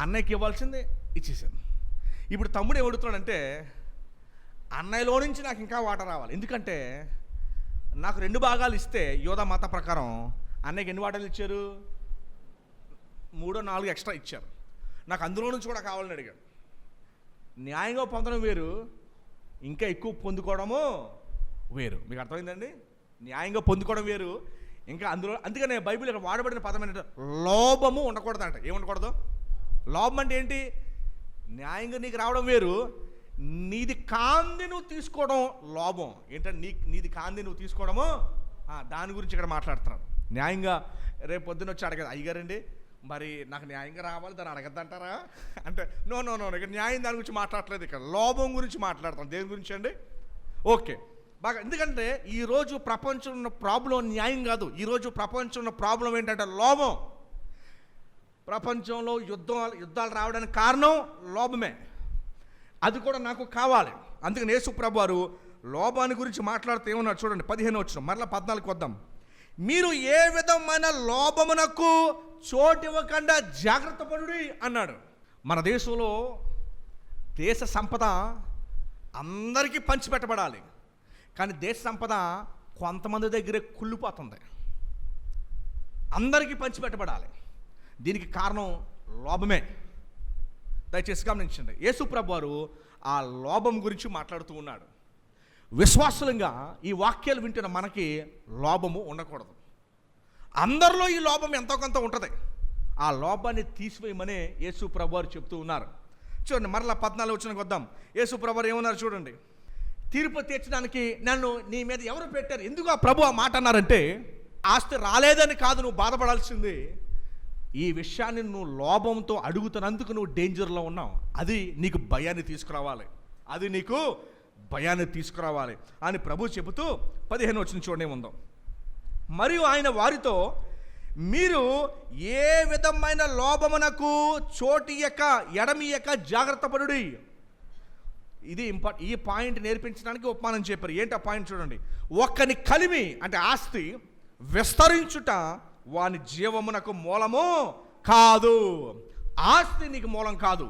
అన్నయ్యకి ఇవ్వాల్సింది ఇచ్చేసింది. ఇప్పుడు తమ్ముడు ఏమడుగుతున్నాడంటే, అన్నయ్యలో నుంచి నాకు ఇంకా వాటా రావాలి. ఎందుకంటే నాకు 2 భాగాలు ఇస్తే యోధా మత ప్రకారం అన్నయ్యకి ఎన్ని వాటాలు ఇచ్చారు? 3 or 4 ఎక్స్ట్రా ఇచ్చారు. నాకు అందులో నుంచి కూడా కావాలని అడిగాడు. న్యాయంగా పొందడం వేరు, ఇంకా ఎక్కువ పొందుకోవడము వేరు. మీకు అర్థమైందండి? న్యాయంగా పొందుకోవడం వేరు, ఇంకా అందులో. అందుకనే బైబిల్ ఇక్కడ వాడబడిన పదం ఏంటంటే లోభము ఉండకూడదు అంట. ఏముండకూడదు? లోభం అంటే ఏంటి? న్యాయంగా నీకు రావడం వేరు, నీది కాంది నువ్వు తీసుకోవడం లోభం. ఏంటంటే నీది కాంది నువ్వు తీసుకోవడము, దాని గురించి ఇక్కడ మాట్లాడుతున్నాడు. న్యాయంగా రేపు పొద్దున్న వచ్చి అడగదు, అయ్యగారండి మరి నాకు న్యాయంగా రావాలి, దాన్ని అడగద్దంటారా అంటే నో, ఇక్కడ న్యాయం దాని గురించి మాట్లాడలేదు, ఇక్కడ లోభం గురించి మాట్లాడతాం. దేని గురించి అండి? ఓకే, బాగా. ఎందుకంటే ఈరోజు ప్రపంచంలో ఉన్న ప్రాబ్లం న్యాయం కాదు, ఈరోజు ప్రపంచంలో ఉన్న ప్రాబ్లం ఏంటంటే లోభం. ప్రపంచంలో యుద్ధాలు రావడానికి కారణం లోభమే. అది కూడా నాకు కావాలి. అందుకని యేసు ప్రభు వారు లోభాన్ని గురించి మాట్లాడుతూ ఏమన్నారు చూడండి 15 వచనం, మరలా 14 వద్దాం. మీరు ఏ విధమైన లోభమునకు చోటు ఇవ్వకుండా జాగ్రత్త పడుడి అన్నాడు. మన దేశంలో దేశ సంపద అందరికీ పంచిపెట్టబడాలి, కానీ దేశ సంపద కొంతమంది దగ్గరే కుళ్ళిపోతుంది. అందరికీ పంచిపెట్టబడాలి. దీనికి కారణం లోభమే. దయచేసి గమనించండి. యేసు ప్రభు వారు ఆ లోభం గురించి మాట్లాడుతూ ఉన్నాడు. విశ్వాసులంగా ఈ వాక్యాలు వింటున్న మనకి లోభము ఉండకూడదు. అందరిలో ఈ లోభం ఎంతో కొంత ఉంటుంది. ఆ లోభాన్ని తీసివేయమనే యేసు ప్రభు వారు చెప్తూ ఉన్నారు. చూడండి మరలా 14 వచనానికి వద్దాం. యేసు ప్రభు వారు ఏమన్నారు చూడండి, తీర్పు తీర్చడానికి నన్ను నీ మీద ఎవరు పెట్టారు? ఎందుకు ఆ ప్రభు ఆ మాట అన్నారంటే, ఆస్తి రాలేదని కాదు నువ్వు బాధపడాల్సింది, ఈ విషయాన్ని నువ్వు లోభంతో అడుగుతున్నందుకు నువ్వు డేంజర్లో ఉన్నావు. అది నీకు భయాన్ని తీసుకురావాలి అని ప్రభు చెబుతూ 15 వచనం చూడండి ఉందాం. మరియు ఆయన వారితో, మీరు ఏ విధమైన లోభమునకు చోటియక ఎడమియక జాగ్రత్త పడుడి. ఇది ఈ పాయింట్ నేర్పించడానికి ఉపమానం చెప్పారు. ఏంటి ఆ పాయింట్ చూడండి. ఒక్కని కలిమి అంటే ఆస్తి విస్తరించుట వాని జీవమునకు మూలము కాదు. ఆస్తి నీకు మూలం కాదు.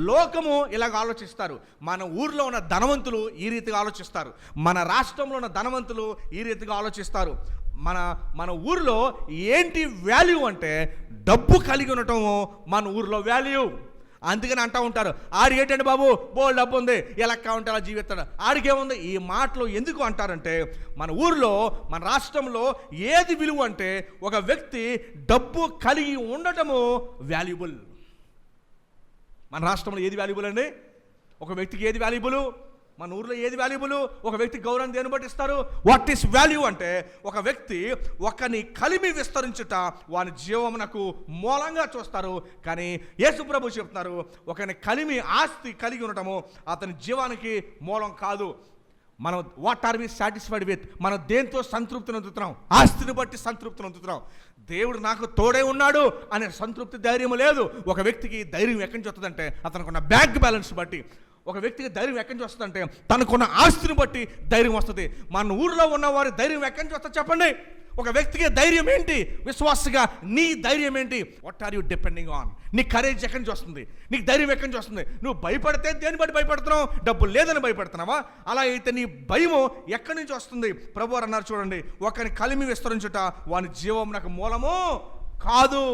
లోకము ఇలాగ ఆలోచిస్తారు. మన ఊర్లో ఉన్న ధనవంతులు ఈ రీతిగా ఆలోచిస్తారు. మన రాష్ట్రంలో ఉన్న ధనవంతులు ఈ రీతిగా ఆలోచిస్తారు. మన ఊర్లో ఏంటి వాల్యూ అంటే డబ్బు కలిగి ఉండటం మన ఊర్లో వాల్యూ. అందుకని అంటూ ఉంటారు, ఆడు ఏంటంటే బాబు బోల్ డబ్బు ఉంది, ఎలా కావాలంటే అలా జీవిస్తాడు, ఆడికేముంది. ఈ మాటలు ఎందుకు అంటారంటే మన ఊర్లో మన రాష్ట్రంలో ఏది విలువ అంటే ఒక వ్యక్తి డబ్బు కలిగి ఉండటము వాల్యుబుల్. మన రాష్ట్రంలో ఏది వాల్యుబుల్ అండి? ఒక వ్యక్తికి ఏది వాల్యుబుల్? మన ఊర్లో ఏది వాల్యుబుల్? ఒక వ్యక్తి గౌరవం దేని బట్టి ఇస్తారు? వాట్ ఈస్ వాల్యూ అంటే ఒక వ్యక్తి ఒకని కలిమి విస్తరించుట వాని జీవమునకు మూలంగా చూస్తారు. కానీ యేసు ప్రభు చెప్తున్నారు, ఒకని కలిమి ఆస్తి కలిగి ఉండటము అతని జీవానికి మూలం కాదు. మనం what are we satisfied with? మనం దేంతో సంతృప్తి నొందుతున్నాం? ఆస్తిని బట్టి సంతృప్తి నొందుతున్నాం. దేవుడు నాకు తోడే ఉన్నాడు అనే సంతృప్తి, ధైర్యం లేదు. ఒక వ్యక్తికి ధైర్యం ఎక్కడి నుంచి వస్తుందంటే అతనుకున్న బ్యాంక్ బ్యాలెన్స్ బట్టి. ఒక వ్యక్తికి ధైర్యం ఎక్కడి నుంచి వస్తుందంటే తనకున్న ఆస్తిని బట్టి ధైర్యం వస్తుంది. మన ఊర్లో ఉన్నవారి ధైర్యం ఎక్కడి నుంచి వస్తుంది చెప్పండి? ఒక వ్యక్తికి ధైర్యం ఏంటి? విశ్వాసగా నీ ధైర్యం ఏంటి? What are you depending on? నీ కరేజ్ ఎక్కడి నుంచి వస్తుంది? నీకు ధైర్యం ఎక్కడి నుంచి వస్తుంది? నువ్వు భయపడితే దేని బట్టి భయపడుతున్నావు? డబ్బు లేదని భయపడుతున్నావా? అలా అయితే నీ భయము ఎక్కడి నుంచి వస్తుంది? ప్రభువారు అన్నారు చూడండి, ఒకని కలిమి విస్తరించుట వాని జీవం నాకు మూలము కాదు.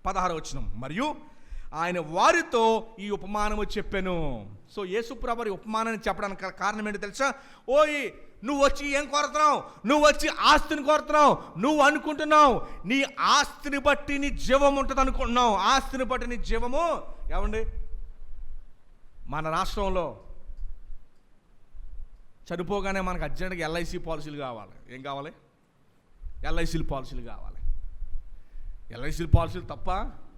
16వ వచనం, మరియు ఆయన వారితో ఈ ఉపమానము చెప్పెను. సో యేసు ప్రభువు ఉపమానాన్ని చెప్పడానికి కారణం ఏంటో తెలుసా? ఓయ్, నువ్వు వచ్చి ఏం కోరుతున్నావు? నువ్వు వచ్చి ఆస్తిని కోరుతున్నావు. నువ్వు అనుకుంటున్నావు నీ ఆస్తిని బట్టి నీ జీవం ఉంటుంది అనుకుంటున్నావు. ఆస్తిని బట్టి నీ జీవము ఏమండి? మన రాష్ట్రంలో చనిపోగానే మనకు అర్జెంట్గా ఎల్ఐసి పాలసీలు కావాలి. ఏం కావాలి? ఎల్ఐసి పాలసీలు కావాలి. ఎల్ఐసి పాలసీలు తప్ప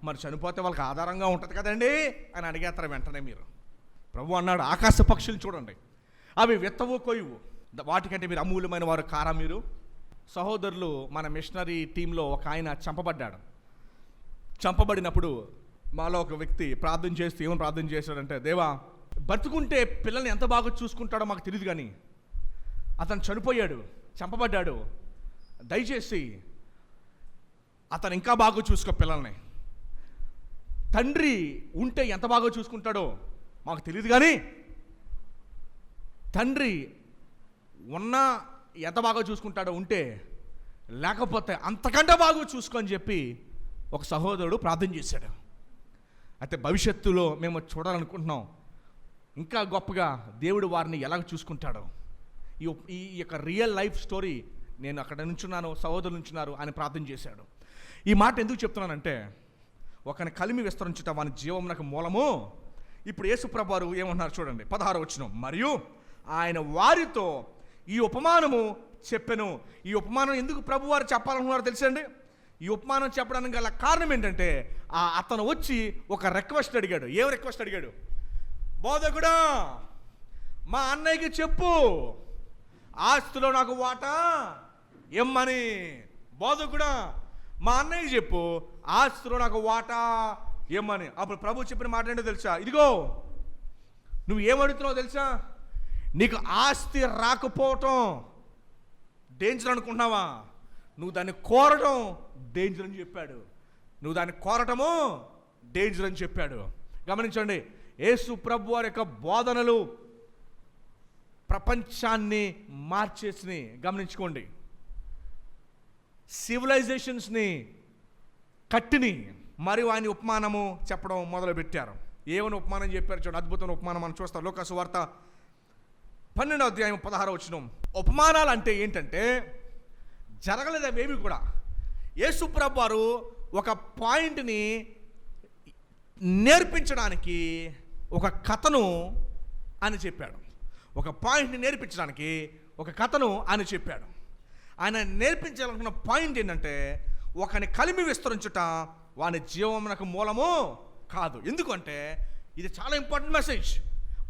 మరి చనిపోతే వాళ్ళకి ఆధారంగా ఉంటుంది కదండి అని అడిగేస్తారు వెంటనే. మీరు ప్రభు అన్నాడు, ఆకాశ పక్షులు చూడండి, అవి విత్తవు కొయ్యవు, వాటికంటే మీరు అమూల్యమైన వారు కారా మీరు? సహోదరులు, మన మిషనరీ టీంలో ఒక ఆయన చంపబడ్డాడు. చంపబడినప్పుడు మాలో ఒక వ్యక్తి ప్రార్థన చేస్తూ ఏమని ప్రార్థన చేశాడంటే, దేవా, బతుకుంటే పిల్లల్ని ఎంత బాగా చూసుకుంటాడో మాకు తెలియదు, కానీ అతను చనిపోయాడు, చంపబడ్డాడు, దయచేసి అతను ఇంకా బాగా చూసుకో పిల్లల్ని. తండ్రి ఉంటే ఎంత బాగా చూసుకుంటాడో మాకు తెలియదు, కానీ తండ్రి ఉన్నా ఎంత బాగా చూసుకుంటాడో, ఉంటే లేకపోతే అంతకంటే బాగా చూసుకొని చెప్పి ఒక సహోదరుడు ప్రార్థన చేశాడు. అయితే భవిష్యత్తులో మేము చూడాలనుకుంటున్నాం ఇంకా గొప్పగా దేవుడు వారిని ఎలా చూసుకుంటాడో. ఈ యొక్క రియల్ లైఫ్ స్టోరీ నేను అక్కడ నుంచున్నాను, సహోదరులు నుంచున్నారు అని ప్రార్థన చేశాడు. ఈ మాట ఎందుకు చెప్తున్నానంటే, ఒకని కలిమి విస్తరించుట వాని జీవమునకు మూలము. ఇప్పుడు యేసు ప్రభువారు ఏమన్నారు చూడండి, 16వ వచనం, మరియు ఆయన వారితో ఈ ఉపమానము చెప్పెను. ఈ ఉపమానం ఎందుకు ప్రభువారు చెప్పాలనుకున్నారో తెలుసండి? ఈ ఉపమానం చెప్పడానికి గల కారణం ఏంటంటే, అతను వచ్చి ఒక రిక్వెస్ట్ అడిగాడు. ఏం రిక్వెస్ట్ అడిగాడు? బోధకుడా, మా అన్నయ్యకి చెప్పు, ఆస్తిలో నాకు వాటా ఇమ్మని. బోధకుడా, మా అన్నయ్యకి చెప్పు, ఆస్తిలో నాకు వాటా ఇమ్మని. అప్పుడు ప్రభు చెప్పిన మాట ఏంటో తెలుసా? ఇదిగో, నువ్వు ఏమడుగుతున్నావు తెలుసా? నీకు ఆస్తి రాకపోవటం డేంజర్ అనుకుంటున్నావా? నువ్వు దాన్ని కోరటం డేంజర్ అని చెప్పాడు. నువ్వు దాన్ని కోరటము డేంజర్ అని చెప్పాడు. గమనించండి, యేసు ప్రభు వారి యొక్క బోధనలు ప్రపంచాన్ని మార్చేసినాయి. గమనించుకోండి, సివిలైజేషన్స్ని కట్టిని. మరియు ఆయన ఉపమానము చెప్పడం మొదలుపెట్టారు. ఏమని ఉపమానం చెప్పారు చూడండి, అద్భుతమైన ఉపమానం మనం చూస్తాం. లూకా సువార్త 12వ అధ్యాయం 16వ వచనం. ఉపమానాలు అంటే ఏంటంటే, జరగలేదు అవేవి కూడా. యేసు ప్రభు వారు ఒక పాయింట్ని నేర్పించడానికి ఒక కథను అని చెప్పాడు. ఒక పాయింట్ని నేర్పించడానికి ఒక కథను అని చెప్పాడు. ఆయన నేర్పించాలనుకున్న పాయింట్ ఏంటంటే, ఒకని కలిమి విస్తరించుట వాని జీవమునకు మూలము కాదు. ఎందుకంటే ఇది చాలా ఇంపార్టెంట్ మెసేజ్.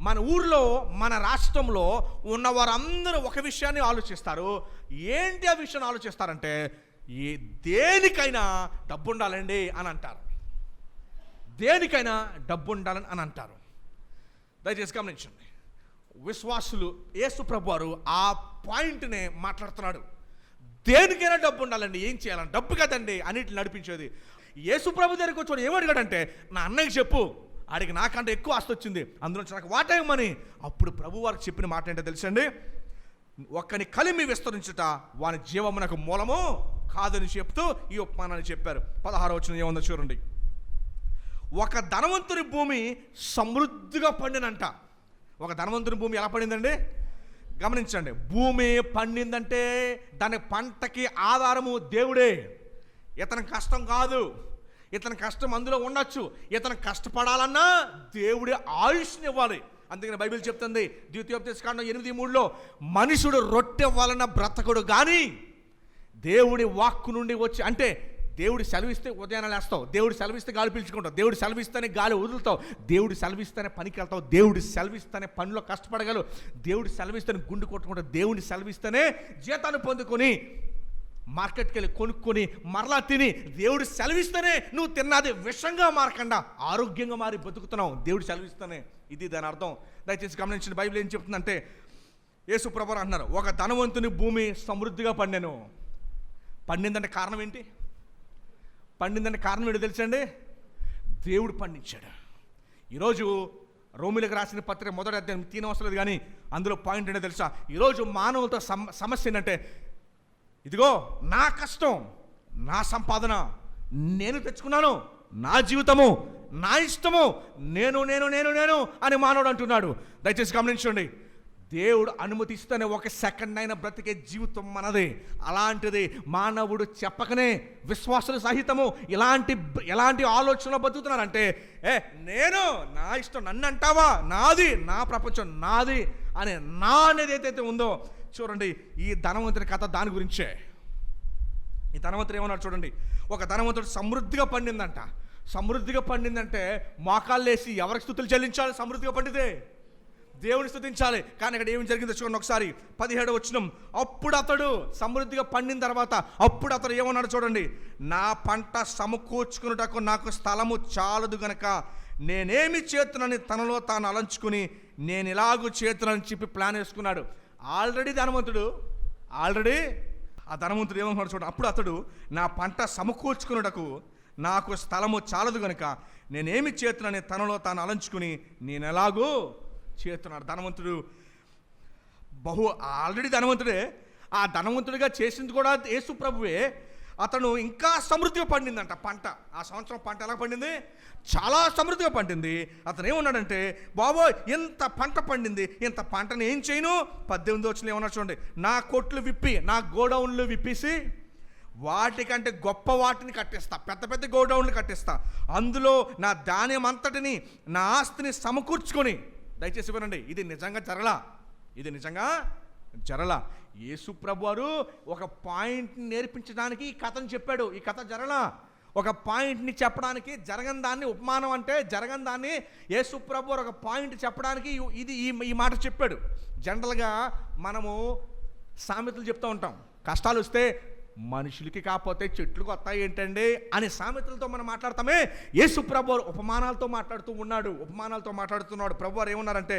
మన ఊర్లో, మన రాష్ట్రంలో ఉన్న వారందరూ ఒక విషయాన్ని ఆలోచిస్తారు. ఏంటి ఆ విషయాన్ని ఆలోచిస్తారంటే, దేనికైనా డబ్బు ఉండాలండి అని అంటారు. దేనికైనా డబ్బు ఉండాలని అని అంటారు. దయచేసి గమనించండి. విశ్వాసులు యేసు ప్రభువారు ఆ పాయింట్నే మాట్లాడుతున్నాడు. దేనికైనా డబ్బు ఉండాలండి, ఏం చేయాలని, డబ్బు కదండి అన్నిటిని నడిపించేది. యేసు ప్రభు దగ్గరికి వచ్చాడు, ఏమడిగాడంటే నా అన్నయ్యకి చెప్పు, ఆడికి నాకంటే ఎక్కువ ఆస్తి వచ్చింది, అందులోంచి నాకు వాటా ఇవ్వమని. అప్పుడు ప్రభు వారికి చెప్పిన మాట ఏంటో తెలుసండి, ఒక్కని కలిమి విస్తరించుట వాని జీవమునకు మూలము కాదని చెప్తూ ఈ ఉపమానాన్ని చెప్పారు. 16వ వచనం ఏముందో చూడండి. ఒక ధనవంతుని భూమి సమృద్ధిగా పండినంట. ఒక ధనవంతుని భూమి ఎలా పండిందండి? గమనించండి. భూమి పండిందంటే దాని పంటకి ఆధారము దేవుడే. ఇతని కష్టం కాదు, ఇతని కష్టం అందులో ఉండొచ్చు. ఇతను కష్టపడాలన్నా దేవుడే ఆయుష్ని ఇవ్వాలి. అందుకని బైబిల్ చెప్తుంది ద్వితీయోపదేశకాండం 8:3 మనుషుడు రొట్టె వలన బ్రతకుడు కానీ దేవుడి వాక్కు నుండి వచ్చి, అంటే దేవుడు సెలవిస్తే ఉదయాన్నే లేస్తావు, దేవుడు సెలవిస్తే గాలి పీల్చుకుంటావు, దేవుడు సెలవిస్తేనే గాలి వదులుతావు, దేవుడు సెలవిస్తేనే పనికి వెళ్తావు, దేవుడు సెలవిస్తేనే పనిలో కష్టపడగలవు, దేవుడు సెలవిస్తేనే గుండు కొట్టుకుంటావు, దేవుడి సెలవిస్తేనే జీతాన్ని పొందుకొని మార్కెట్కి వెళ్ళి కొనుక్కొని మరలా తిని, దేవుడు సెలవిస్తేనే నువ్వు తిన్నది విషంగా మారకుండా ఆరోగ్యంగా మారి బతుకుతున్నావు, దేవుడు సెలవిస్తేనే. ఇది దాని అర్థం. దయచేసి గమనించిన బైబిల్ ఏం చెప్తుందంటే, యేసు ప్రభువు అంటున్నారు ఒక ధనవంతుని భూమి సమృద్ధిగా పండాను. పండిందంటే కారణం ఏంటి? పండిందంటే కారణం ఏంటో తెలుసండి? దేవుడు పండించాడు. ఈరోజు రోమిలకు రాసిన పత్రిక 1వ అధ్యాయం తీనవసరం లేదు, కానీ అందులో పాయింట్ ఏంటో తెలుసా? ఈరోజు మానవులతో సమస్య ఏంటంటే, ఇదిగో నా కష్టం, నా సంపాదన, నేను తెచ్చుకున్నాను, నా జీవితము, నా ఇష్టము, నేను నేను నేను నేను అని మానవుడు అంటున్నాడు. దయచేసి గమనించండి. దేవుడు అనుమతిస్తేనే ఒక సెకండ్ అయినా బ్రతికే జీవితం మనది. అలాంటిది మానవుడు చెప్పకనే విశ్వాసుల సహితము ఎలాంటి ఆలోచనలో బతుకుతున్నారంటే, నేను, నా ఇష్టం, నన్ను అంటావా, నాది, నా ప్రపంచం నాది అనే నా అనేది ఏదైతే ఉందో చూడండి. ఈ ధనవంతుని కథ దాని గురించే. ఈ ధనవంతుడు ఏమన్నాడు చూడండి. ఒక ధనవంతుడు సమృద్ధిగా పండిందంట. సమృద్ధిగా పండిందంటే మోకాళ్ళు వేసి ఎవరికి స్తుతులు చెల్లించాలి? సమృద్ధిగా పండితే దేవుని స్తుతించాలి. కానీ ఇక్కడ ఏమి జరిగిందో చూడండి ఒకసారి. 17వ వచనం. అప్పుడు అతడు సమృద్ధిగా పండిన తర్వాత అప్పుడు అతడు ఏమన్నాడు చూడండి. నా పంట సమకూర్చుకున్నటకు నాకు స్థలము చాలదు గనక నేనేమి చేతునని తనలో తాను అలంచుకుని నేను ఇలాగూ చేతునని చెప్పి ప్లాన్ వేసుకున్నాడు. ఆల్రెడీ ఆ ధనవంతుడు ఏమన్నాడు చూడండి. అప్పుడు అతడు నా పంట సమకూర్చుకున్నటకు నాకు స్థలము చాలదు గనుక నేనేమి చేతునని తనలో తాను అలంచుకుని నేను ఎలాగూ చేస్తున్నాడు. ధనవంతుడు ఆల్రెడీ ధనవంతుడే. ఆ ధనవంతుడిగా చేసింది కూడా యేసు ప్రభువే. అతను ఇంకా సమృద్ధిగా పండిందంట పంట. ఆ సంవత్సరం పంట ఎలా పండింది? చాలా సమృద్ధిగా పండింది. అతను ఏమన్నాడంటే, బాబో ఇంత పంట పండింది, ఇంత పంటను ఏం చేయను? 18వ వచనం ఏమన్నా చూడండి. నా కొట్లు విప్పి, నా గోడౌన్లు విప్పేసి వాటికంటే గొప్ప వాటిని కట్టిస్తా, పెద్ద పెద్ద గోడౌన్లు కట్టిస్తా, అందులో నా ధాన్యం అంతటిని, నా ఆస్తిని సమకూర్చుకొని. దయచేసి వినండి, ఇది నిజంగా జరలా. యేసు ప్రభువారు ఒక పాయింట్ని నేర్పించడానికి ఈ కథను చెప్పాడు. ఈ కథ జరలా. ఒక పాయింట్ని చెప్పడానికి, జరగని దాన్ని ఉపమానం అంటే జరగని దాన్ని యేసు ప్రభువారు ఒక పాయింట్ చెప్పడానికి ఈ మాట చెప్పాడు. జనరల్గా మనము సామెతలు చెప్తూ ఉంటాం. కష్టాలు వస్తే మనుషులకి కాకపోతే చెట్లకు వస్తాయి ఏంటండి అని సామెతలతో మనం మాట్లాడతామే. యేసు ప్రభువారు ఉపమానాలతో మాట్లాడుతున్నాడు. ప్రభువారు ఏమన్నారంటే,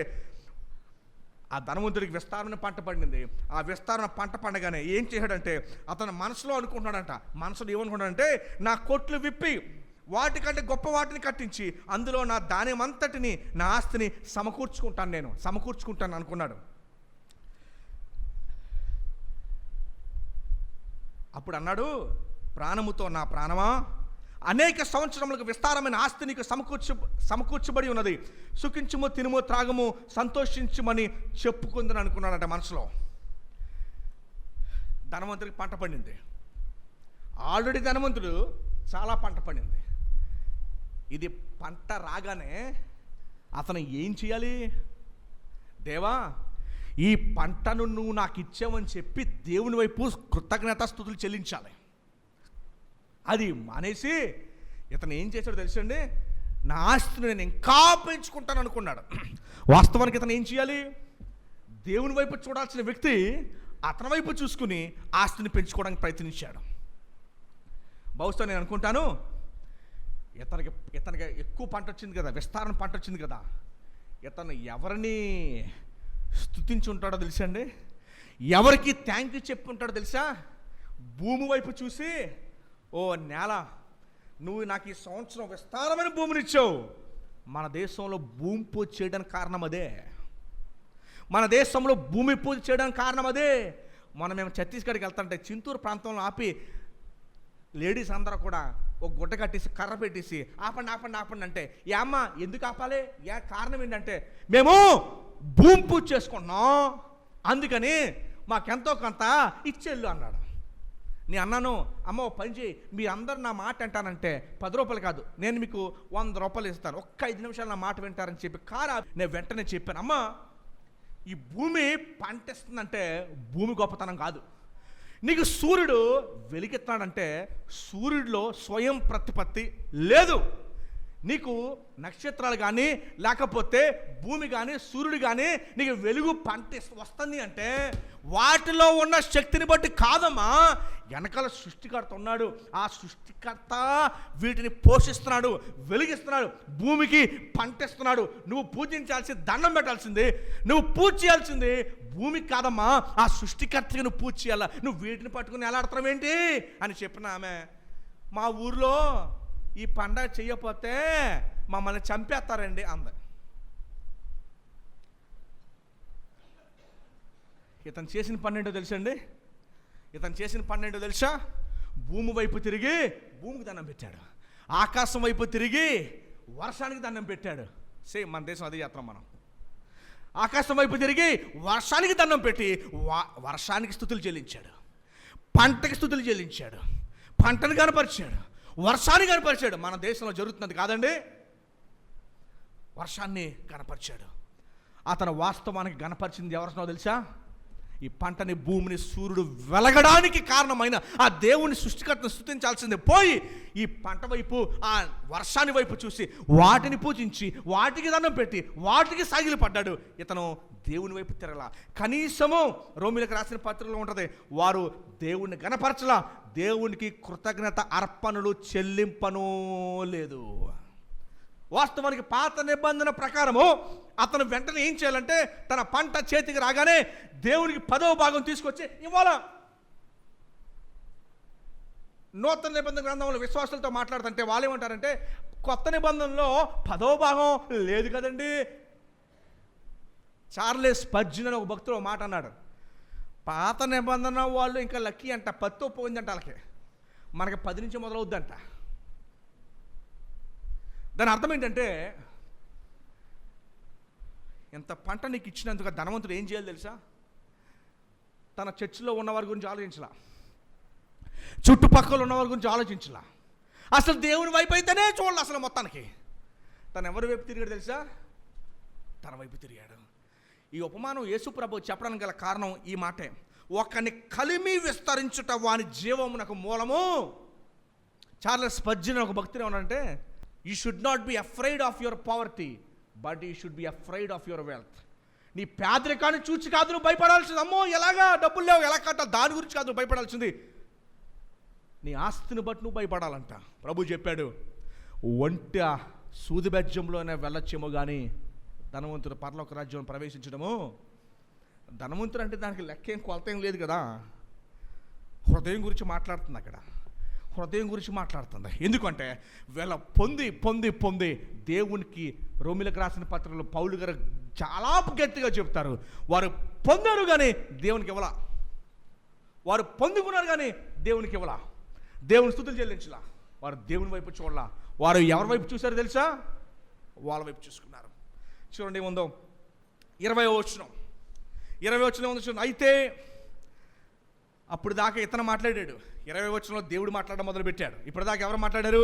ఆ ధనవంతుడికి విస్తారణ పంట పండింది. ఆ విస్తారణ పంట పండగానే ఏం చేశాడంటే, అతను మనసులో అనుకుంటున్నాడంట. మనసులో ఏమనుకుంటాడంటే, నా కొట్లు విప్పి వాటికంటే గొప్ప వాటిని కట్టించి అందులో నా ధాన్యం అంతటిని, నా ఆస్తిని సమకూర్చుకుంటాను అనుకున్నాడు. అప్పుడు అన్నాడు, ప్రాణముతో నా ప్రాణమా, అనేక సంవత్సరములకు విస్తారమైన ఆస్తి నీకు సమకూర్చబడి ఉన్నది, సుఖించుము, తినుము, త్రాగము, సంతోషించుమని చెప్పుకుందని అనుకున్నాడంట మనసులో. ధనవంతుడికి పంట పండింది. ఆల్రెడీ ధనవంతుడు చాలా పంట పండింది. ఇది పంట రాగానే అతను ఏం చేయాలి? దేవా, ఈ పంటను నువ్వు నాకు ఇచ్చావని చెప్పి దేవుని వైపు కృతజ్ఞతాస్తుతులు చెల్లించాలి. అది మానేసి ఇతను ఏం చేశాడో తెలుసండి, నా ఆస్తిని నేను ఇంకా పెంచుకుంటాను అనుకున్నాడు. వాస్తవానికి ఇతను ఏం చేయాలి? దేవుని వైపు చూడాల్సిన వ్యక్తి అతని వైపు చూసుకుని ఆస్తిని పెంచుకోవడానికి ప్రయత్నించాడు. బహుశా నేను అనుకుంటాను, ఇతనికి ఎక్కువ పంట వచ్చింది కదా, విస్తారణ పంట వచ్చింది కదా, ఇతను ఎవరిని స్తుతించి ఉంటాడో తెలుసా అండి? ఎవరికి థ్యాంక్ యూ చెప్పి ఉంటాడో తెలుసా? భూమి వైపు చూసి, ఓ నేల, నువ్వు నాకు ఈ సంవత్సరం విస్తారమైన భూమినిచ్చావు. మన దేశంలో భూమి పూజ చేయడానికి కారణం అదే. మన దేశంలో భూమి పూజ చేయడానికి కారణం అదే. మేము ఛత్తీస్గఢ్కి వెళ్తుంటే చింతూరు ప్రాంతంలో ఆపి లేడీస్ అందరూ కూడా ఒక గుడ్డ కట్టేసి కర్ర పెట్టేసి ఆపండి ఆపండి ఆపండి అంటే, ఏ అమ్మ ఎందుకు ఆపాలి, ఏ కారణం ఏంటంటే, మేము భూమి పూజ చేసుకుంటున్నాం, అందుకని మాకెంతో కొంత ఇచ్చేళ్ళు అన్నాడు. నేను అన్నాను, అమ్మ ఓ పని చేయి, మీరందరూ నా మాట అంటానంటే 10 రూపాయలు కాదు, నేను మీకు 100 రూపాయలు ఇస్తాను, ఒక్క 5 నిమిషాలు నా మాట వింటారని చెప్పి కారా నేను వెంటనే చెప్పాను, అమ్మ ఈ భూమి పంట ఇస్తుందంటే భూమి గొప్పతనం కాదు. నీకు సూర్యుడు వెలిగెత్తాడంటే సూర్యుడిలో స్వయం ప్రతిపత్తి లేదు. నీకు నక్షత్రాలు కానీ లేకపోతే భూమి కానీ సూర్యుడు కానీ నీకు వెలుగు పంట వస్తుంది అంటే వాటిలో ఉన్న శక్తిని బట్టి కాదమ్మా, వెనకాల సృష్టికర్త ఉన్నాడు. ఆ సృష్టికర్త వీటిని పోషిస్తున్నాడు, వెలిగిస్తున్నాడు, భూమికి పంట ఇస్తున్నాడు. నువ్వు పూజించాల్సి, దండం పెట్టాల్సింది, నువ్వు పూజ చేయాల్సింది భూమికి కాదమ్మా, ఆ సృష్టికర్తకి నువ్వు పూజ చేయాల. నువ్వు వీటిని పట్టుకుని ఎలాడుతున్నావు ఏంటి అని చెప్పిన ఆమె, మా ఊర్లో ఈ పండగ చెయ్యకపోతే మమ్మల్ని చంపేస్తారండి అంది. ఇతను చేసిన పని ఏంటో తెలుసండి? ఇతను చేసిన పని ఏంటో తెలుసా? భూమి వైపు తిరిగి భూమికి దండం పెట్టాడు, ఆకాశం వైపు తిరిగి వర్షానికి దండం పెట్టాడు. సేమ్ మన దేశం అదే చేస్తాం మనం. ఆకాశం వైపు తిరిగి వర్షానికి దండం పెట్టి వర్షానికి స్తుతులు చెల్లించాడు, పంటకి స్తుతులు చెల్లించాడు, పంటను కనపరిచాడు, వర్షాన్ని కనపరిచాడు. మన దేశంలో జరుగుతున్నది కాదండి, వర్షాన్ని కనపరిచాడు. అతను వాస్తవానికి కనపరిచింది ఎవరినో తెలుసా? ఈ పంటని, భూమిని, సూర్యుడు వెలగడానికి కారణమైన ఆ దేవుని సృష్టికర్తను స్తుతించాల్సిందే పోయి ఈ పంట వైపు, ఆ వర్షాన్ని వైపు చూసి వాటిని పూజించి వాటికి దండం పెట్టి వాటికి సాగిలి పడ్డాడు. ఇతను దేవుని వైపు తిరగల. కనీసము రోమిలకు రాసిన పత్రికలో ఉంటుంది, వారు దేవుణ్ణి గణపరచలా, దేవునికి కృతజ్ఞత అర్పణలు చెల్లింపను లేదు. వాస్తవానికి పాత నిబంధన ప్రకారము అతను వెంటనే ఏం చేయాలంటే తన పంట చేతికి రాగానే దేవునికి 10వ భాగం తీసుకొచ్చి ఇవ్వాలా. నూతన నిబంధన గ్రంథంలో విశ్వాసులతో మాట్లాడుతుంటే వాళ్ళు ఏమంటారంటే, కొత్త నిబంధనలో 10వ భాగం లేదు కదండి. చార్లెస్ స్పర్జన్ అని ఒక భక్తుడు ఒక మాట అన్నాడు, పాత నిబంధన వాళ్ళు ఇంకా లక్కీ అంట, 10తో పోయిందంట వాళ్ళకి, మనకి 10 నుంచి మొదలవుద్దంట. దాని అర్థం ఏంటంటే, ఇంత పంట నీకు ఇచ్చినందుకు ధనవంతుడు ఏం చేయాలి తెలుసా? తన చర్చిలో ఉన్నవారి గురించి ఆలోచించలా, చుట్టుపక్కల ఉన్నవారి గురించి ఆలోచించలా, అసలు దేవుని వైపు అయితేనే చూడాలి. అసలు మొత్తానికి తను ఎవరి వైపు తిరిగాడు తెలుసా? తన వైపు తిరిగాడు. ఈ ఉపమానం యేసు ప్రభు చెప్పడానికి గల కారణం ఈ మాటే, ఒకని కలిమి విస్తరించుట వాని జీవమునకు మూలము. చార్లెస్ స్పర్జన్ ఒక భక్తుడు ఏమన్నాడంటే, you should not be afraid of your poverty but you should be afraid of your wealth. నీ పేదరికాన్ని చూసి కాదు నువ్వు భయపడాల్సింది, అమ్మో ఎలాగా డబ్బులు లేవు ఎలా కట్టాలి దాని గురించి కాదు నువ్వు భయపడాల్సింది, నీ ఆస్తిని బట్టి నువ్వు భయపడాలంట. ప్రభు చెప్పాడు, ఒంట సూది బెజ్జంలోనే వెళ్ళొచ్చేమో కానీ ధనవంతుడు పరలోక రాజ్యం ప్రవేశించడము. ధనవంతుడు అంటే దానికి లెక్కేం కొలతేం లేదు కదా. హృదయం గురించి మాట్లాడుతుంది అక్కడ, హృదయం గురించి మాట్లాడుతుంది. ఎందుకంటే వీళ్ళ పొంది పొంది పొంది దేవునికి, రోమిలకు రాసిన పత్రికలో పౌలు గారు చాలా గట్టిగా చెప్తారు, వారు పొందారు కానీ దేవునికి ఇవ్వలా, వారు పొందుకున్నారు కానీ దేవునికి ఇవ్వలా, దేవుని స్తుతులు చెల్లించలా, వారు దేవుని వైపు చూడలా. వారు ఎవరి వైపు చూశారో తెలుసా? వాళ్ళ వైపు చూసుకున్నారు. చూడండి ఏముందో 20వ వచనం ఏముందో చూడండి. అయితే అప్పుడు దాకా ఇతను మాట్లాడాడు, 20వ వచనంలో దేవుడు మాట్లాడడం మొదలుపెట్టాడు. ఇప్పుడు దాకా ఎవరు మాట్లాడారు?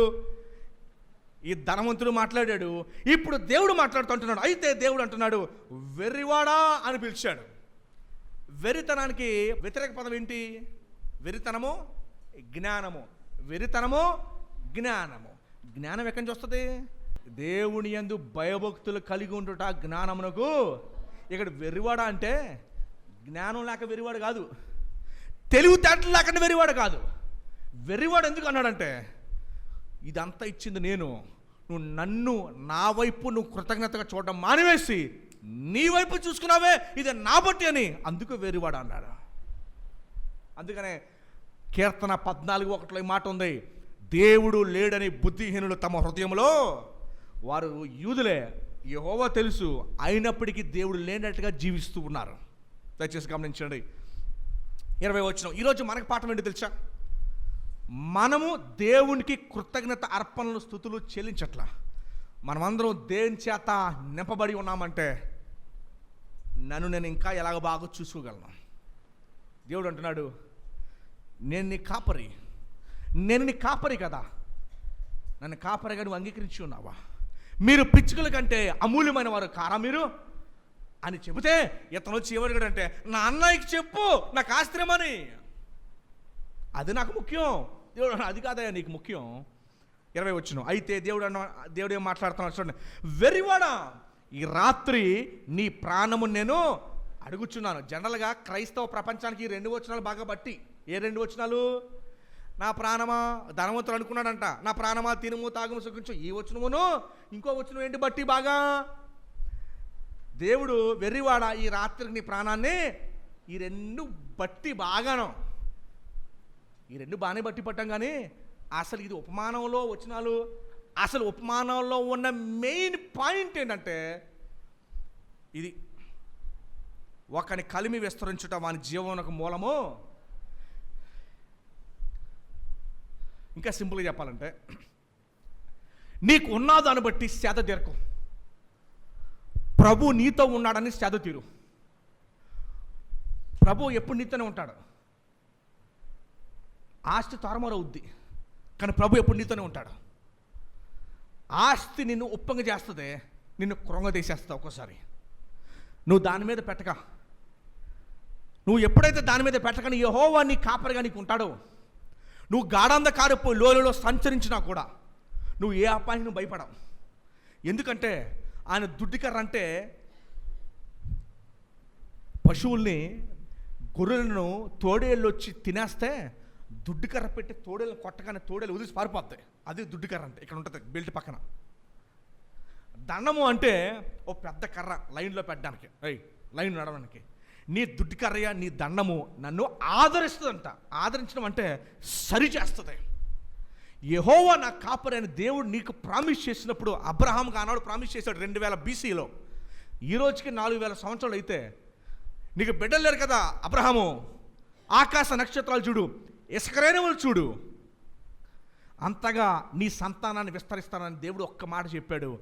ఈ ధనవంతుడు మాట్లాడాడు. ఇప్పుడు దేవుడు మాట్లాడుతుంటున్నాడు. అయితే దేవుడు అంటున్నాడు, వెర్రివాడా అని పిలిచాడు. వెరితనానికి వ్యతిరేక పదం ఏంటి? వెరితనము జ్ఞానము, వెరితనము జ్ఞానము. జ్ఞానం ఎక్కడి నుంచి వస్తుంది? దేవుని యందు భయభక్తులు కలిగి ఉండుట జ్ఞానమునకు. ఇక్కడ వెర్రివాడ అంటే జ్ఞానం లేక వెర్రివాడు కాదు, తెలివితేటలు లేకుండా వెర్రివాడు కాదు. వెర్రివాడు ఎందుకు అన్నాడంటే, ఇదంతా ఇచ్చింది నేను, నువ్వు నన్ను, నా వైపు నువ్వు కృతజ్ఞతగా చూడడం మానివేసి నీ వైపు చూసుకున్నావే, ఇది నా బట్టి అని అందుకు వెర్రివాడు అన్నాడు. అందుకనే కీర్తన 14:1 మాట ఉంది, దేవుడు లేడని బుద్ధిహీనులు తమ హృదయంలో, వారు యూదులే, యెహోవా తెలుసు, అయినప్పటికీ దేవుడు లేనట్టుగా జీవిస్తూ ఉన్నారు. దయచేసి గమనించండి. 20 వచనం. ఈరోజు మనకు పాఠం ఏంటి తెలుసా? మనము దేవునికి కృతజ్ఞత అర్పణలు, స్తుతులు చెల్లించట్లా. మనమందరం దేవుని చేత నింపబడి ఉన్నామంటే నన్ను నేను ఇంకా ఎలాగ బాగా చూసుకోగలను. దేవుడు అంటున్నాడు, నేను నీ కాపరి కదా, నన్ను కాపరిగా నువ్వు అంగీకరించి ఉన్నావా? మీరు పిచ్చుకల కంటే అమూల్యమైన వారు కారా మీరు అని చెబితే ఇతను వచ్చి ఏమడిగాడంటే, నా అన్నయ్యకి చెప్పు నాకు ఆస్తిమని, అది నాకు ముఖ్యం. దేవుడు అది కాదయ్యా నీకు ముఖ్యం. 20 వచనం. అయితే దేవుడు ఏం మాట్లాడుతున్నాడు చూడండి, వెర్రివాడా, ఈ రాత్రి నీ ప్రాణము నేను అడుగుచున్నాను. జనరల్గా క్రైస్తవ ప్రపంచానికి ఈ 2 వచనాలు బాగా బట్టి. ఏ 2 వచనాలు? నా ప్రాణమా, ధనవంతుడు అనుకున్నాడంట, నా ప్రాణమా తినుము తాగుము సుఖించు, ఈ వచనమును ఇంకో వచనం ఏంటి బట్టి బాగా? దేవుడు వెర్రివాడ, ఈ రాత్రికి నీ ప్రాణాన్ని, ఈ 2 బట్టి బాగాను, ఈ 2 బాగానే బట్టి పట్టాం. కానీ అసలు ఇది ఉపమానంలో వచనాలు, అసలు ఉపమానంలో ఉన్న మెయిన్ పాయింట్ ఏంటంటే ఇది, ఒకని కలిమి విస్తరించుట వాని జీవనకు మూలము. ఇంకా సింపుల్గా చెప్పాలంటే, నీకు ఉన్న దాన్ని బట్టి సేద తీరకు. ప్రభు నీతో ఉన్నాడని సేద తీరు. ప్రభు ఎప్పుడు నీతోనే ఉంటాడు. ఆస్తి తారుమారవుద్ది, కానీ ప్రభు ఎప్పుడు నీతోనే ఉంటాడు. ఆస్తి నిన్ను ఉప్పంగా చేస్తుంది, నిన్ను కృంగదీసేస్తుంది. ఒక్కోసారి నువ్వు దాని మీద పెట్టక, నువ్వు ఎప్పుడైతే దాని మీద పెట్టకని యెహోవా నీ కాపరిగా నీకు ఉంటాడో, నువ్వు గాఢాంధకారపు లోయలో సంచరించినా కూడా నువ్వు ఏ అపాయానికి నువ్వు భయపడవు. ఎందుకంటే ఆయన దుడ్డికర్ర అంటే పశువుల్ని, గొర్రెలను తోడేళ్ళు వచ్చి తినేస్తే దుడ్డికర్ర పెట్టి తోడేళ్ళని కొట్టగానే తోడేళ్ళు వదిలి పారిపోతాయి. అది దుడ్డికర్ర అంటే. ఇక్కడ ఉంటుంది బెల్ట్ పక్కన. దండము అంటే ఓ పెద్ద కర్ర లైన్లో పెట్టడానికి, లైన్ నడవడానికి. నీ దుడ్డికర్రయ్య, నీ దండము నన్ను ఆదరిస్తుందంట. ఆదరించడం అంటే సరి చేస్తుంది. యెహోవా నా కాపరి అని దేవుడు నీకు ప్రామిస్ చేసినప్పుడు, అబ్రహాంకి ఆనాడు ప్రామిస్ చేశాడు 2000 BCలో. ఈ రోజుకి 4000 సంవత్సరాలు అయితే నీకు బిడ్డలు లేరు కదా అబ్రహాము, ఆకాశ నక్షత్రాలు చూడు, ఇసుకరేణువులు చూడు, అంతగా నీ సంతానాన్ని విస్తరిస్తానని దేవుడు ఒక్క మాట చెప్పాడు.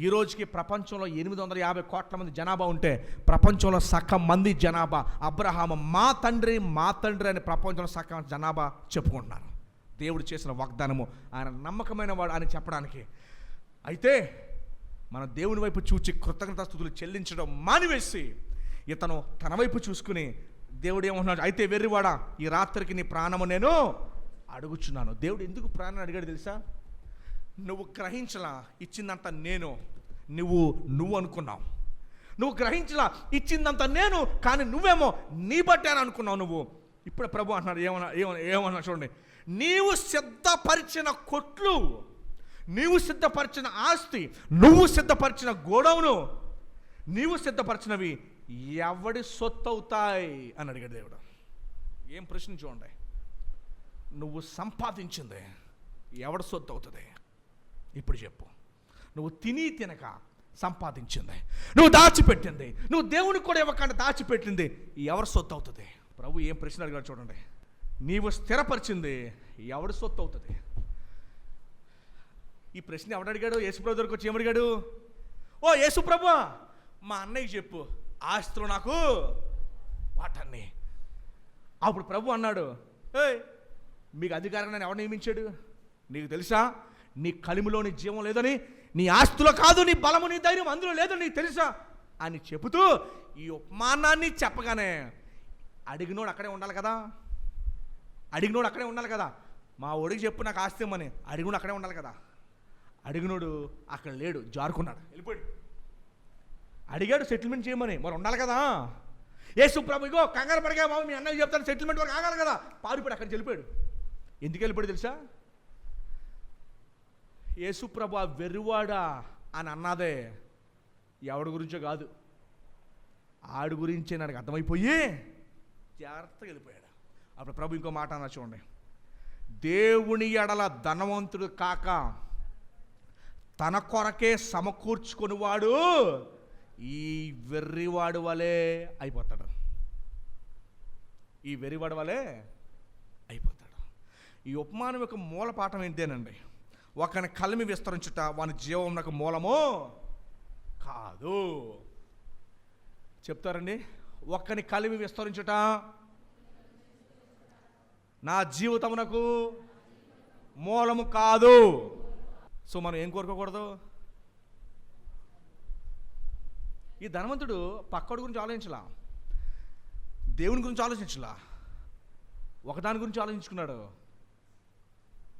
ఈ రోజుకి ప్రపంచంలో 850 కోట్ల మంది జనాభా ఉంటే ప్రపంచంలో సగం మంది జనాభా అబ్రహాము మా తండ్రి అని ప్రపంచంలో సగం జనాభా చెప్పుకుంటున్నారు. దేవుడు చేసిన వాగ్దానము, ఆయన నమ్మకమైన వాడు అని చెప్పడానికి. అయితే మన దేవుని వైపు చూచి కృతజ్ఞతాస్తుతులు చెల్లించడం మానివేసి ఇతను తన వైపు చూసుకుని దేవుడు ఏమంటున్నాడు, అయితే వెర్రివాడా, ఈ రాత్రికి నీ ప్రాణము నేను అడుగుచున్నాను. దేవుడు ఎందుకు ప్రాణాన్ని అడిగాడు తెలుసా? నువ్వు గ్రహించలా, ఇచ్చిందంతా నేను, నువ్వు అనుకున్నావు. నువ్వు గ్రహించలా, ఇచ్చిందంతా నేను, కానీ నువ్వేమో నీ బట్టే అని అనుకున్నావు నువ్వు. ఇప్పుడు ప్రభు అంటున్నాడు, ఏమన్నా చూడండి, నీవు సిద్ధపరిచిన కొట్లు, నీవు సిద్ధపరిచిన ఆస్తి, నువ్వు సిద్ధపరిచిన గోడౌను, నీవు సిద్ధపరిచినవి ఎవడి సొత్తు అవుతాయి అని అడిగాడు దేవుడు. ఏం ప్రశ్న చూడండి. నువ్వు సంపాదించింది ఎవడి సొత్తు అవుతుంది? ఇప్పుడు చెప్పు. నువ్వు తినక సంపాదించింది, నువ్వు దాచిపెట్టింది, నువ్వు దేవునికి కూడా ఇవ్వకుండా దాచిపెట్టింది ఎవరి సొత్తు అవుతుంది? ప్రభు ఏం ప్రశ్న అడిగాడు చూడండి. నీవు స్థిరపరిచింది ఎవడి సొత్తు అవుతుంది? ఈ ప్రశ్న ఎవడు అడిగాడు? యేసుప్రభు దగ్గరకు వచ్చి ఏమడిగాడు? ఓ యేసుప్రభు, మా అన్నయ్యకి చెప్పు, ఆస్తులు నాకు వాటన్ని. అప్పుడు ప్రభు అన్నాడు, మీకు అధికారంగా నేను ఎవరు నియమించాడు? నీకు తెలుసా నీ కలిమిలోని జీవం లేదని, నీ ఆస్తులో కాదు, నీ బలము నీ ధైర్యం అందులో లేదని నీకు తెలుసా అని చెబుతూ ఈ ఉపమానాన్ని చెప్పగానే అడిగినోడు అక్కడే ఉండాలి కదా. మా ఒడికి చెప్పు నాకు ఆస్తి ఇమ్మని, అడిగినోడు అక్కడే ఉండాలి కదా. అడిగినోడు అక్కడ లేడు, జారుకున్నాడు, వెళ్ళిపోయాడు. అడిగాడు సెటిల్మెంట్ చేయమని, మరి ఉండాలి కదా. యేసు ప్రభు ఇగో కంగారు పడగా బాబు మీ అన్నయ్య చెప్తాను సెటిల్మెంట్ వరకు ఆగాలి కదా. పారిపోయాడు, అక్కడికి వెళ్ళిపోయాడు. ఎందుకు వెళ్ళిపోయాడు తెలుసా? యేసుప్రభు వెర్రివాడా అని అన్నదే ఎవడి గురించో కాదు, ఆడి గురించే నాకు అర్థమైపోయి జాగ్రత్తగా వెళ్ళిపోయాడు. అప్పుడు ప్రభు ఇంకో మాట అన్నా చూడండి, దేవుని ఎడల ధనవంతుడు కాక తన కొరకే సమకూర్చుకునివాడు ఈ వెర్రివాడు వలె అయిపోతాడు. ఈ వెర్రివాడు వలె అయిపోతాడు. ఈ ఉపమానం యొక్క మూల పాఠం ఏంటేనండి, ఒకని కలిమి విస్తరించుట వాని జీవమునకు మూలము కాదు. చెప్తారండి, ఒక్కని కలిమి విస్తరించుట నా జీవితమునకు మూలము కాదు. సో మనం ఏం కోరుకోకూడదు? ఈ ధనవంతుడు పక్కడి గురించి ఆలోచించలా, దేవుని గురించి ఆలోచించలా, ఒకదాని గురించి ఆలోచించుకున్నాడు.